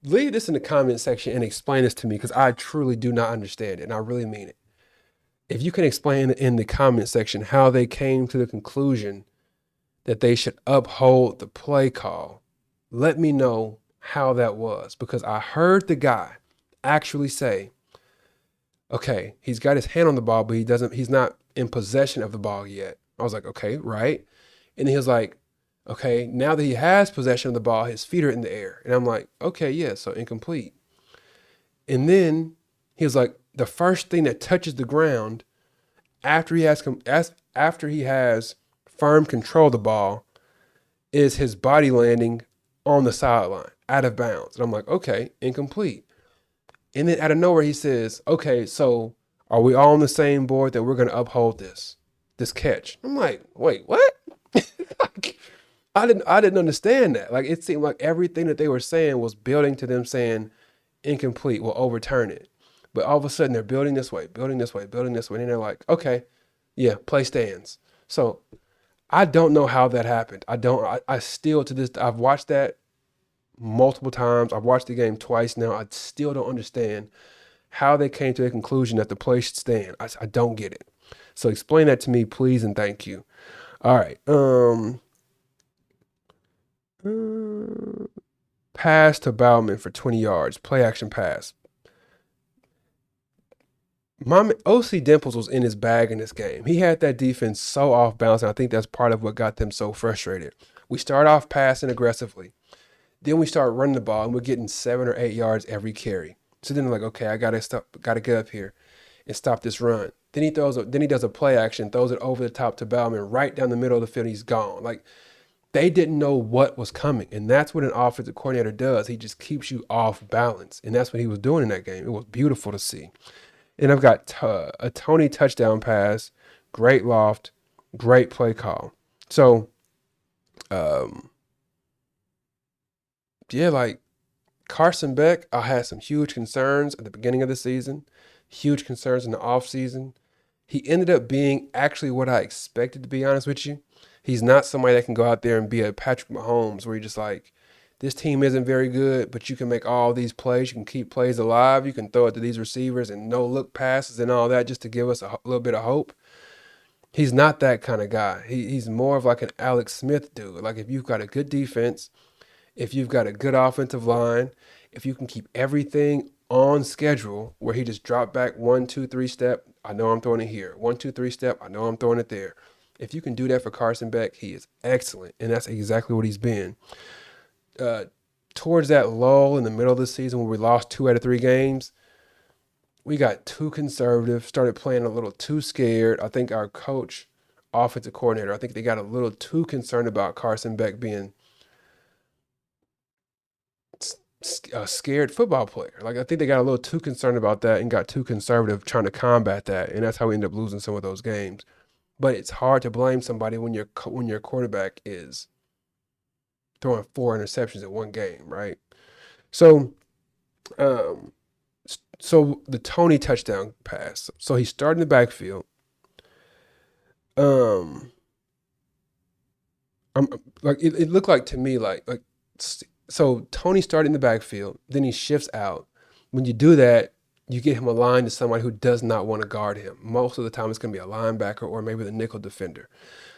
Leave this in the comment section and explain this to me because I truly do not understand it and I really mean it. If you can explain in the comment section how they came to the conclusion that they should uphold the play call, let me know how that was, because I heard the guy actually say, okay, he's got his hand on the ball, but he's not in possession of the ball yet. I was like, okay, right. And he was like, okay, now that he has possession of the ball, his feet are in the air. And I'm like, okay, yeah, so incomplete. And then he was like, the first thing that touches the ground after he has firm control of the ball is his body landing on the sideline, out of bounds. And I'm like, okay, incomplete. And then out of nowhere, he says, okay, so are we all on the same board that we're going to uphold this catch? I'm like, wait, what? Like, I didn't understand that. Like, it seemed like everything that they were saying was building to them saying incomplete, we'll overturn it. But all of a sudden they're building this way, building this way, building this way. And they're like, okay, yeah, play stands. So I don't know how that happened. I still to this, I've watched that multiple times. I've watched the game twice now. I still don't understand how they came to the conclusion that the play should stand. I don't get it. So explain that to me, please, and thank you. All right. Pass to Bauman for 20 yards. Play action pass. My OC Dimples was in his bag in this game. He had that defense so off balance, and I think that's part of what got them so frustrated. We start off passing aggressively. Then we start running the ball, and we're getting 7 or 8 yards every carry. So then they're like, okay, I gotta get up here and stop this run. Then he does a play action, throws it over the top to Bauman, right down the middle of the field. He's gone. Like they didn't know what was coming, and that's what an offensive coordinator does. He just keeps you off balance, and that's what he was doing in that game. It was beautiful to see. And I've got a Tony touchdown pass, great loft, great play call. So, yeah, like Carson Beck, I had some huge concerns at the beginning of the season, huge concerns in the offseason. He ended up being actually what I expected, to be honest with you. He's not somebody that can go out there and be a Patrick Mahomes where you're just like, this team isn't very good, but you can make all these plays. You can keep plays alive. You can throw it to these receivers and no look passes and all that just to give us a little bit of hope. He's not that kind of guy. He's more of like an Alex Smith dude. Like if you've got a good defense, if you've got a good offensive line, if you can keep everything on schedule where he just dropped back 1, 2, 3 step, I know I'm throwing it here. 1, 2, 3 step, I know I'm throwing it there. If you can do that for Carson Beck, he is excellent. And that's exactly what he's been. Towards that lull in the middle of the season where we lost 2 out of 3 games, we got too conservative, started playing a little too scared. I think our coach, offensive coordinator, I think they got a little too concerned about Carson Beck being a scared football player. Like I think they got a little too concerned about that and got too conservative trying to combat that, and that's how we end up losing some of those games. But it's hard to blame somebody when your quarterback is throwing 4 interceptions in one game, right? So, the Tony touchdown pass. So he started in the backfield. I'm like it looked like to me like so Tony started in the backfield, then he shifts out. When you do that, you get him aligned to somebody who does not want to guard him. Most of the time, it's going to be a linebacker or maybe the nickel defender.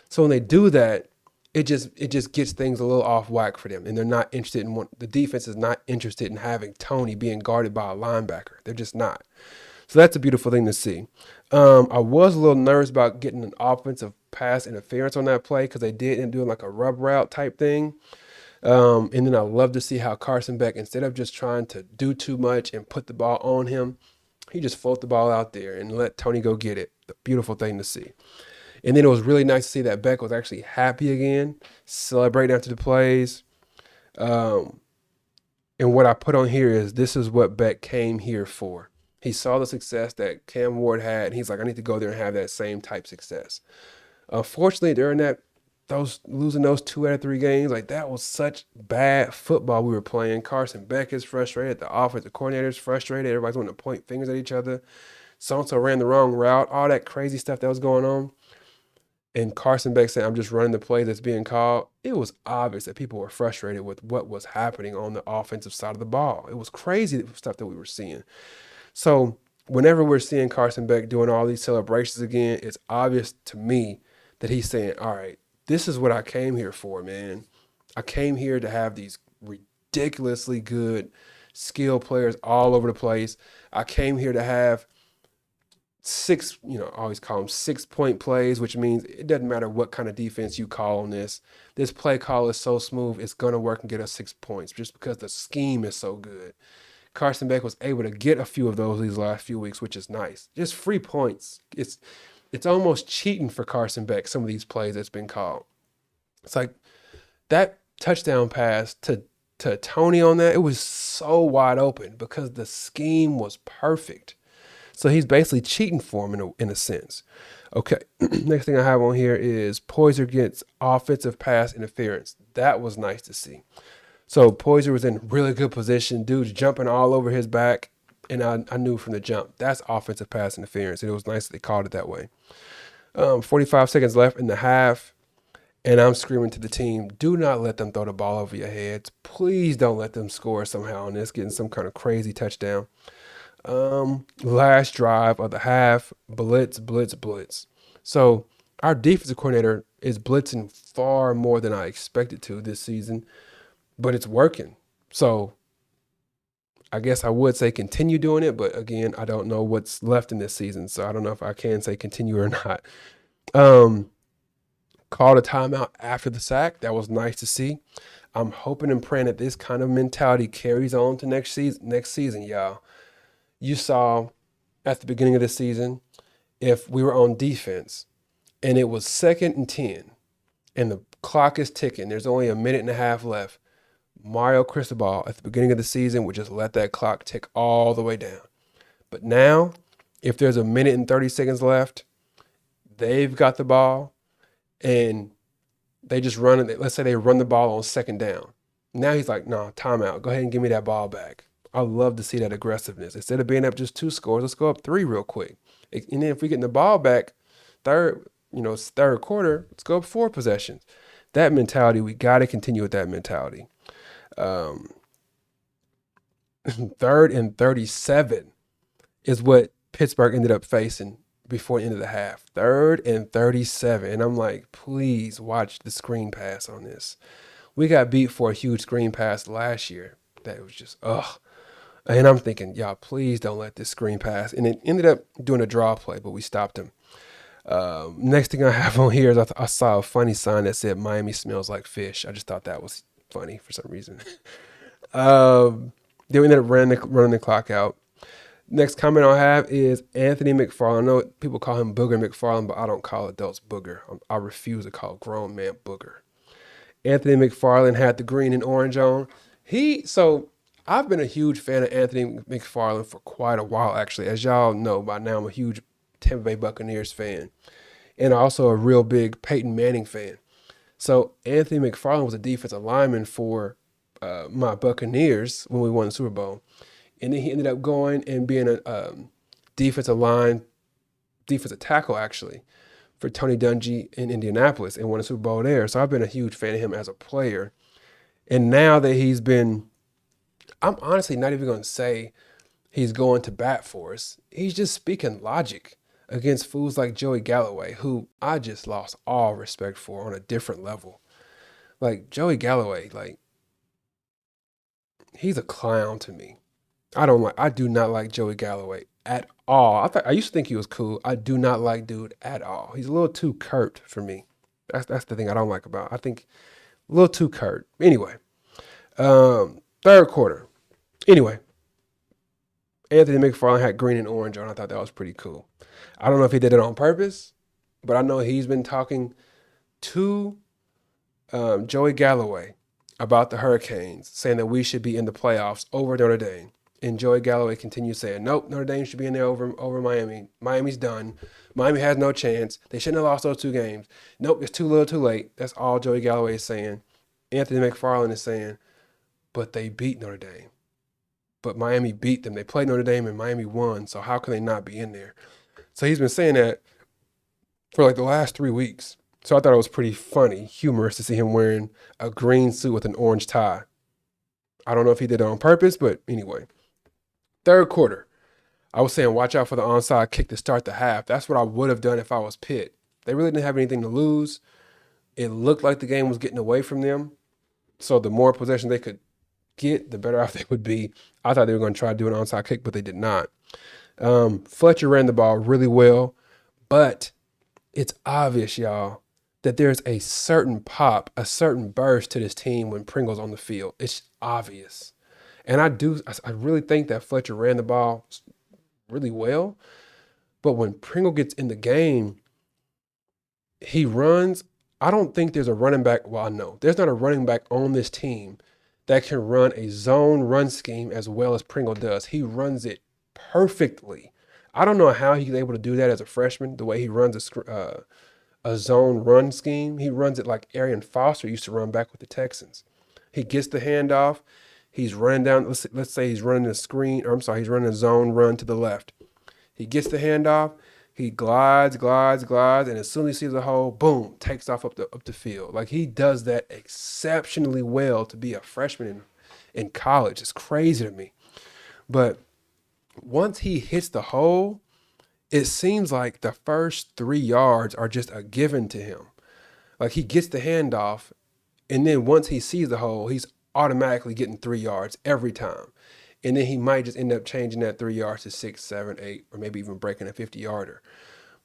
So when they do that, it just gets things a little off whack for them, and they're not interested in the defense is not interested in having Tony being guarded by a linebacker. They're just not. So that's a beautiful thing to see. I was a little nervous about getting an offensive pass interference on that play because they did end up doing like a rub route type thing. And then I love to see how Carson Beck, instead of just trying to do too much and put the ball on him, he just float the ball out there and let Tony go get it. A beautiful thing to see. And then it was really nice to see that Beck was actually happy again, celebrating after the plays. Um, and what I put on here is this is what Beck came here for. He saw the success that Cam Ward had, and he's like, I need to go there and have that same type success. Unfortunately, during those losing those 2 out of 3 games, like that was such bad football we were playing. Carson Beck is frustrated, the offensive coordinator is frustrated, everybody's wanting to point fingers at each other. So-and-so ran the wrong route, all that crazy stuff that was going on. And Carson Beck said, I'm just running the play that's being called. It was obvious that people were frustrated with what was happening on the offensive side of the ball. It was crazy stuff that we were seeing. So whenever we're seeing Carson Beck doing all these celebrations again, it's obvious to me that he's saying, all right, this is what I came here for, man. I came here to have these ridiculously good skill players all over the place. I came here to have I always call them 6-point plays, which means it doesn't matter what kind of defense you call on this. This play call is so smooth, it's going to work and get us 6 points just because the scheme is so good. Carson Beck was able to get a few of those these last few weeks, which is nice. Just free points. It's almost cheating for Carson Beck, some of these plays that's been called. It's like that touchdown pass to Tony on that, it was so wide open because the scheme was perfect. So he's basically cheating for him in a sense. Okay, next thing I have on here is Poyser gets offensive pass interference. That was nice to see. So Poyser was in really good position. Dude's jumping all over his back. And I knew from the jump, that's offensive pass interference. And it was nice that they called it that way. 45 seconds left in the half. And I'm screaming to the team, do not let them throw the ball over your heads. Please don't let them score somehow on this, getting some kind of crazy touchdown. Last drive of the half, blitz. So our defensive coordinator is blitzing far more than I expected to this season, but it's working. So I guess I would say continue doing it, but again, I don't know what's left in this season, so I don't know if I can say continue or not. Called a timeout after the sack. That was nice to see. I'm hoping and praying that this kind of mentality carries on to next season, y'all. You saw at the beginning of the season, if we were on defense and it was 2nd and 10 and the clock is ticking, there's only a minute and a half left, Mario Cristobal at the beginning of the season would just let that clock tick all the way down. But now, if there's a minute and 30 seconds left, they've got the ball and they just run it. Let's say they run the ball on 2nd down. Now he's like, no, timeout. Go ahead and give me that ball back. I love to see that aggressiveness. Instead of being up just 2 scores, let's go up 3 real quick. And then if we get the ball back, third quarter, let's go up 4 possessions. That mentality, we got to continue with that mentality. 3rd and 37 is what Pittsburgh ended up facing before the end of the half. 3rd and 37. And I'm like, please watch the screen pass on this. We got beat for a huge screen pass last year. That was just, ugh. And I'm thinking, y'all, please don't let this screen pass. And it ended up doing a draw play, but we stopped him. Next thing I have on here is I saw a funny sign that said Miami smells like fish. I just thought that was funny for some reason. Then we ended up running the clock out. Next comment I have is Anthony McFarland. I know people call him Booger McFarland, but I don't call adults Booger. I refuse to call grown man Booger. Anthony McFarland had the green and orange on. So I've been a huge fan of Anthony McFarland for quite a while, actually. As y'all know by now, I'm a huge Tampa Bay Buccaneers fan and also a real big Peyton Manning fan. So Anthony McFarland was a defensive lineman for my Buccaneers when we won the Super Bowl. And then he ended up going and being a defensive tackle, actually, for Tony Dungy in Indianapolis and won a Super Bowl there. So I've been a huge fan of him as a player. And now that I'm honestly not even going to say he's going to bat for us. He's just speaking logic against fools like Joey Galloway, who I just lost all respect for on a different level. Like Joey Galloway, like he's a clown to me. I do not like Joey Galloway at all. I used to think he was cool. I do not like dude at all. He's a little too curt for me. That's the thing I don't like about. I think a little too curt. Anyway, third quarter. Anyway, Anthony McFarland had green and orange on. I thought that was pretty cool. I don't know if he did it on purpose, but I know he's been talking to Joey Galloway about the Hurricanes, saying that we should be in the playoffs over Notre Dame. And Joey Galloway continues saying, nope, Notre Dame should be in there over Miami. Miami's done. Miami has no chance. They shouldn't have lost those two games. Nope, it's too little too late. That's all Joey Galloway is saying. Anthony McFarland is saying, but they beat Notre Dame. But Miami beat them. They played Notre Dame and Miami won. So how can they not be in there? So he's been saying that for like the last 3 weeks. So I thought it was pretty funny, humorous to see him wearing a green suit with an orange tie. I don't know if he did it on purpose, but anyway. Third quarter, I was saying watch out for the onside kick to start the half. That's what I would have done if I was Pitt. They really didn't have anything to lose. It looked like the game was getting away from them. So the more possession they could get, the better off they would be. I thought they were going to try to do an onside kick, but they did not. Fletcher ran the ball really well, but it's obvious, y'all, that there's a certain pop, a certain burst to this team when Pringle's on the field. It's obvious. And I really think that Fletcher ran the ball really well. But when Pringle gets in the game, he runs. I don't think there's a running back. Well, no, there's not a running back on this team that can run a zone run scheme as well as Pringle does. He runs it perfectly. I don't know how he's able to do that as a freshman, the way he runs a zone run scheme. He runs it like Arian Foster used to run back with the Texans. He gets the handoff. He's running down, let's say he's running a screen, or I'm sorry, he's running a zone run to the left. He gets the handoff. He glides, and as soon as he sees a hole, boom, takes off up the field. Like he does that exceptionally well to be a freshman in college. It's crazy to me. But once he hits the hole, it seems like the first 3 yards are just a given to him. Like he gets the handoff, and then once he sees the hole, he's automatically getting 3 yards every time. And then he might just end up changing that 3 yards to 6, 7, 8, or maybe even breaking a 50-yarder.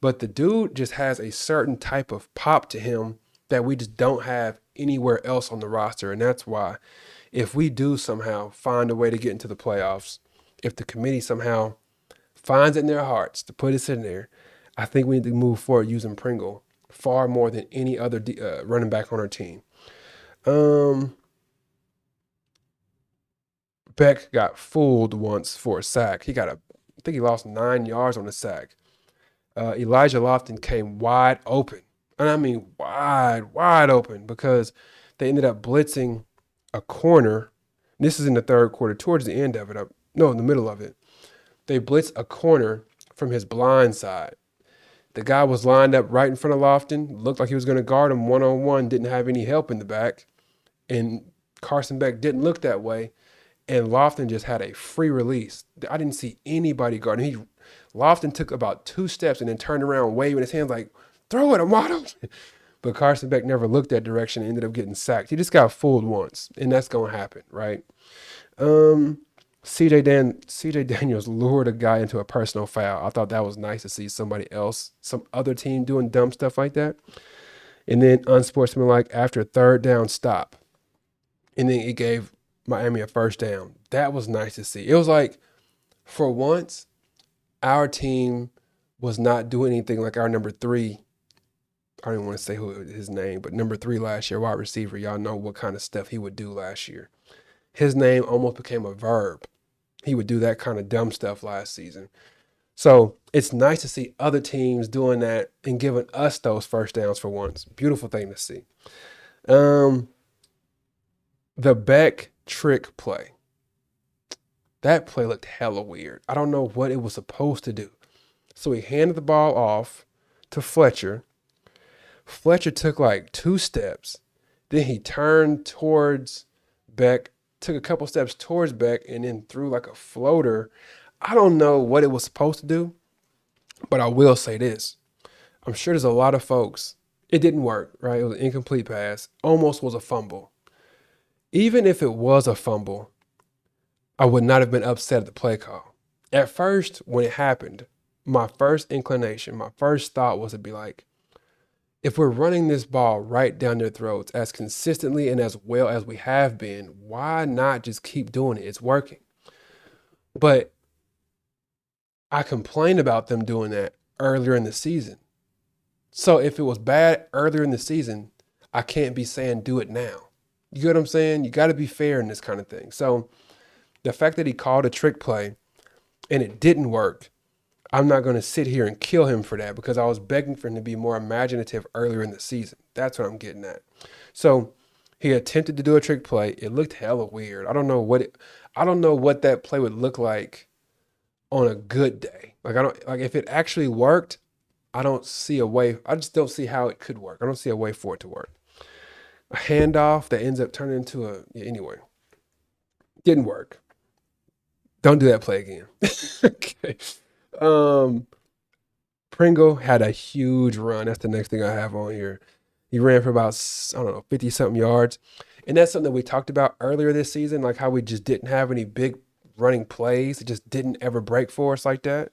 But the dude just has a certain type of pop to him that we just don't have anywhere else on the roster. And that's why if we do somehow find a way to get into the playoffs, if the committee somehow finds it in their hearts to put us in there, I think we need to move forward using Pringle far more than any other running back on our team. Beck got fooled once for a sack. I think he lost 9 yards on the sack. Elijah Lofton came wide open. And I mean wide open, because they ended up blitzing a corner. This is in the third quarter, towards the end of it. In the middle of it. They blitzed a corner from his blind side. The guy was lined up right in front of Lofton, looked like he was going to guard him one-on-one, didn't have any help in the back. And Carson Beck didn't look that way. And Lofton just had a free release. I didn't see anybody guarding. Lofton took about 2 steps and then turned around waving his hands like, throw it, I'm wide open. But Carson Beck never looked that direction and ended up getting sacked. He just got fooled once, and that's going to happen, right? CJ Daniels lured a guy into a personal foul. I thought that was nice to see somebody else, some other team doing dumb stuff like that. And then unsportsmanlike after third down stop. And then it gave Miami a first down. That was nice to see. It was like, for once, our team was not doing anything like our number 3. I don't even want to say his name, but number 3 last year, wide receiver. Y'all know what kind of stuff he would do last year. His name almost became a verb. He would do that kind of dumb stuff last season. So it's nice to see other teams doing that and giving us those first downs for once. Beautiful thing to see. The Beck trick play. That play looked hella weird. I don't know what it was supposed to do. So he handed the ball off to Fletcher. Fletcher took like 2 steps. Then he turned towards Beck, took a couple steps towards Beck, and then threw like a floater. I don't know what it was supposed to do, but I will say this. I'm sure there's a lot of folks It didn't work, right? It was an incomplete pass. Almost was a fumble. Even if it was a fumble, I would not have been upset at the play call. At first, when it happened, my first inclination, my first thought was to be like, if we're running this ball right down their throats as consistently and as well as we have been, why not just keep doing it? It's working. But I complained about them doing that earlier in the season. So if it was bad earlier in the season, I can't be saying do it now. You get what I'm saying? You got to be fair in this kind of thing. So the fact that he called a trick play and it didn't work, I'm not going to sit here and kill him for that because I was begging for him to be more imaginative earlier in the season. That's what I'm getting at. So he attempted to do a trick play. It looked hella weird. I don't know what that play would look like on a good day. Like I don't like if it actually worked, I don't see a way. I just don't see how it could work. I don't see a way for it to work. A handoff that ends up turning into anyway. Didn't work. Don't do that play again. Okay. Um, Pringle had a huge run. That's the next thing I have on here. He ran for about, I don't know, 50 something yards. And that's something that we talked about earlier this season, like how we just didn't have any big running plays. It just didn't ever break for us like that.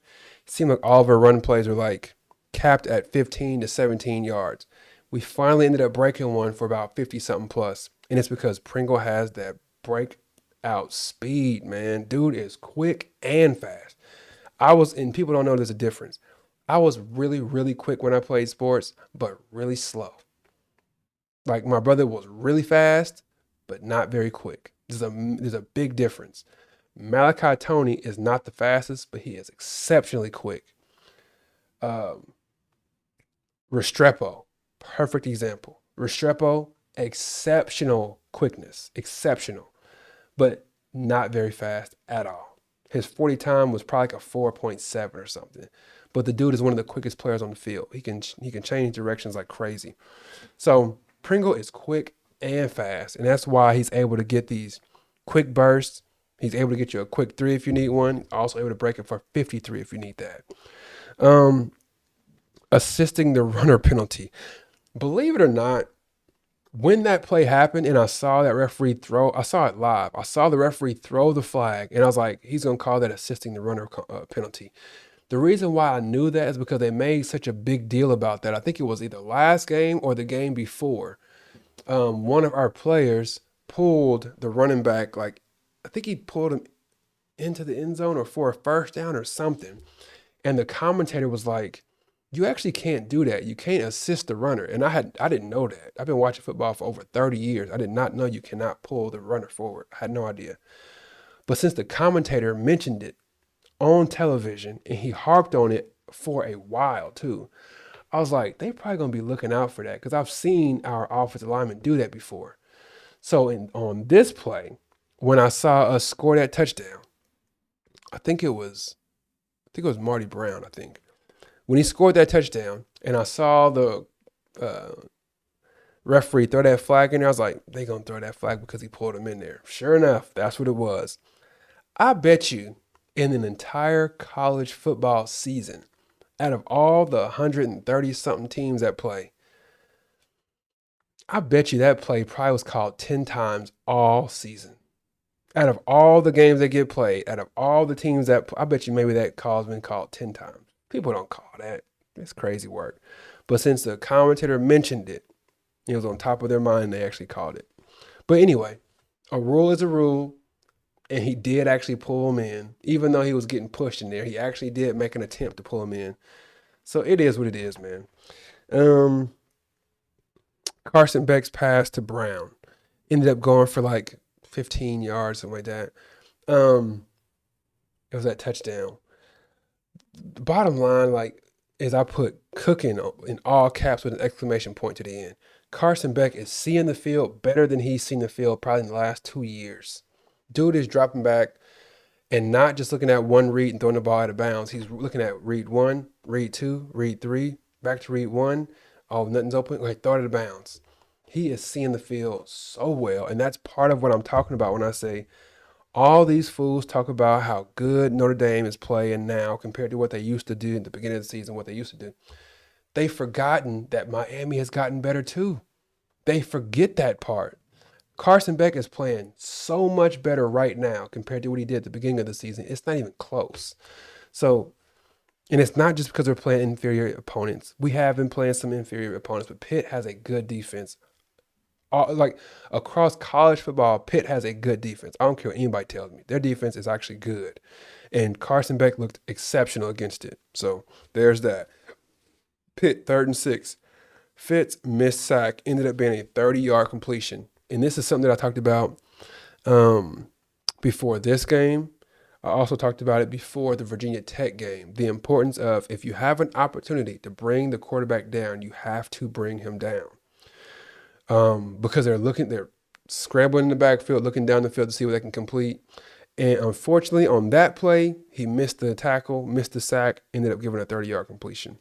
It seemed like all of our run plays were like capped at 15 to 17 yards. We finally ended up breaking one for about 50 something plus. And it's because Pringle has that breakout speed, man. Dude is quick and fast. And people don't know there's a difference. I was really, really quick when I played sports, but really slow. Like my brother was really fast, but not very quick. There's a big difference. Malachi Tony is not the fastest, but he is exceptionally quick. Um, Restrepo, perfect example. Restrepo, exceptional quickness, exceptional, but not very fast at all. His 40 time was probably like a 4.7 or something. But the dude is one of the quickest players on the field. He can change directions like crazy. So Pringle is quick and fast, and that's why he's able to get these quick bursts. He's able to get you a quick three if you need one. Also able to break it for 53 if you need that. Um, Assisting the runner penalty. Believe it or not, when that play happened and I saw that referee throw, I saw it live. I saw the referee throw the flag, and I was like, he's gonna call that assisting the runner penalty. The reason why I knew that is because they made such a big deal about that. I think it was either last game or the game before. One of our players pulled the running back, like I think he pulled him into the end zone or for a first down or something. And the commentator was like, "You actually can't do that. You can't assist the runner." And I didn't know that. I've been watching football for over 30 years. I did not know you cannot pull the runner forward. I had no idea. But since the commentator mentioned it on television and he harped on it for a while too, I was like, they probably gonna be looking out for that because I've seen our offensive linemen do that before. So on this play, when I saw us score that touchdown, I think it was Marty Brown. I think when he scored that touchdown, and I saw the uh, referee throw that flag in there, I was like, they gonna throw that flag because he pulled him in there. Sure enough, that's what it was. I bet you in an entire college football season, out of all the 130 something teams that play, I bet you that play probably was called 10 times all season. Out of all the games that get played, out of all the teams I bet you maybe that call's been called 10 times. People don't call that. It's crazy work. But since the commentator mentioned it, it was on top of their mind, they actually called it. But anyway, a rule is a rule, and he did actually pull him in. Even though he was getting pushed in there, he actually did make an attempt to pull him in. So it is what it is, man. Um, Carson Beck's pass to Brown ended up going for like 15 yards, something like that. Um, it was that touchdown. The bottom line, like, is I put cooking in all caps with an exclamation point to the end. Carson Beck is seeing the field better than he's seen the field probably in the last 2 years. Dude is dropping back and not just looking at one read and throwing the ball out of bounds. He's looking at read one, read two, read three, back to read one. Oh, nothing's open. Okay, throw it out of bounds. He is seeing the field so well. And that's part of what I'm talking about when I say all these fools talk about how good Notre Dame is playing now compared to what they used to do in the beginning of the season, what they used to do. they've forgotten that Miami has gotten better too. They forget that part. Carson Beck is playing so much better right now compared to what he did at the beginning of the season. It's not even close. So, and it's not just because we're playing inferior opponents. We have been playing some inferior opponents, but Pitt has a good defense. Like across college football, Pitt has a good defense. I don't care what anybody tells me. Their defense is actually good. And Carson Beck looked exceptional against it. So there's that. Pitt, 3rd and 6. Fitz missed sack, ended up being a 30-yard completion. And this is something that I talked about before this game. I also talked about it before the Virginia Tech game. The importance of, if you have an opportunity to bring the quarterback down, you have to bring him down. Because they're scrambling in the backfield, looking down the field to see what they can complete. And unfortunately, on that play, he missed the tackle, missed the sack, ended up giving a 30-yard completion.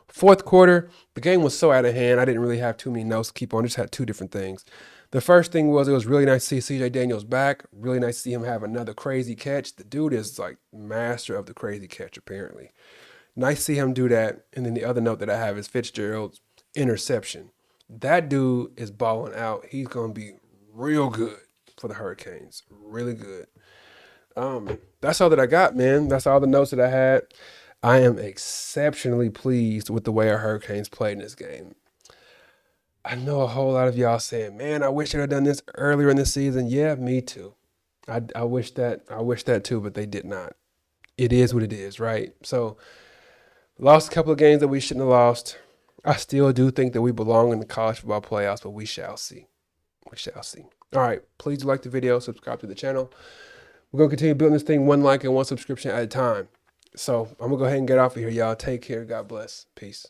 Fourth quarter, the game was so out of hand, I didn't really have too many notes to keep on. I just had two different things. The first thing was, it was really nice to see CJ Daniels back. Really nice to see him have another crazy catch. The dude is like master of the crazy catch, apparently. Nice to see him do that. And then the other note that I have is Fitzgerald's interception. That dude is balling out. He's going to be real good for the Hurricanes. Really good. That's all that I got, man. That's all the notes that I had. I am exceptionally pleased with the way our Hurricanes played in this game. I know a whole lot of y'all saying, man, I wish I'd have done this earlier in the season. Yeah, me too. I wish that too, but they did not. It is what it is, right? So, lost a couple of games that we shouldn't have lost. I still do think that we belong in the college football playoffs, but we shall see. We shall see. All right, please do like the video, subscribe to the channel. We're going to continue building this thing one like and one subscription at a time. So I'm going to go ahead and get off of here, y'all. Take care. God bless. Peace.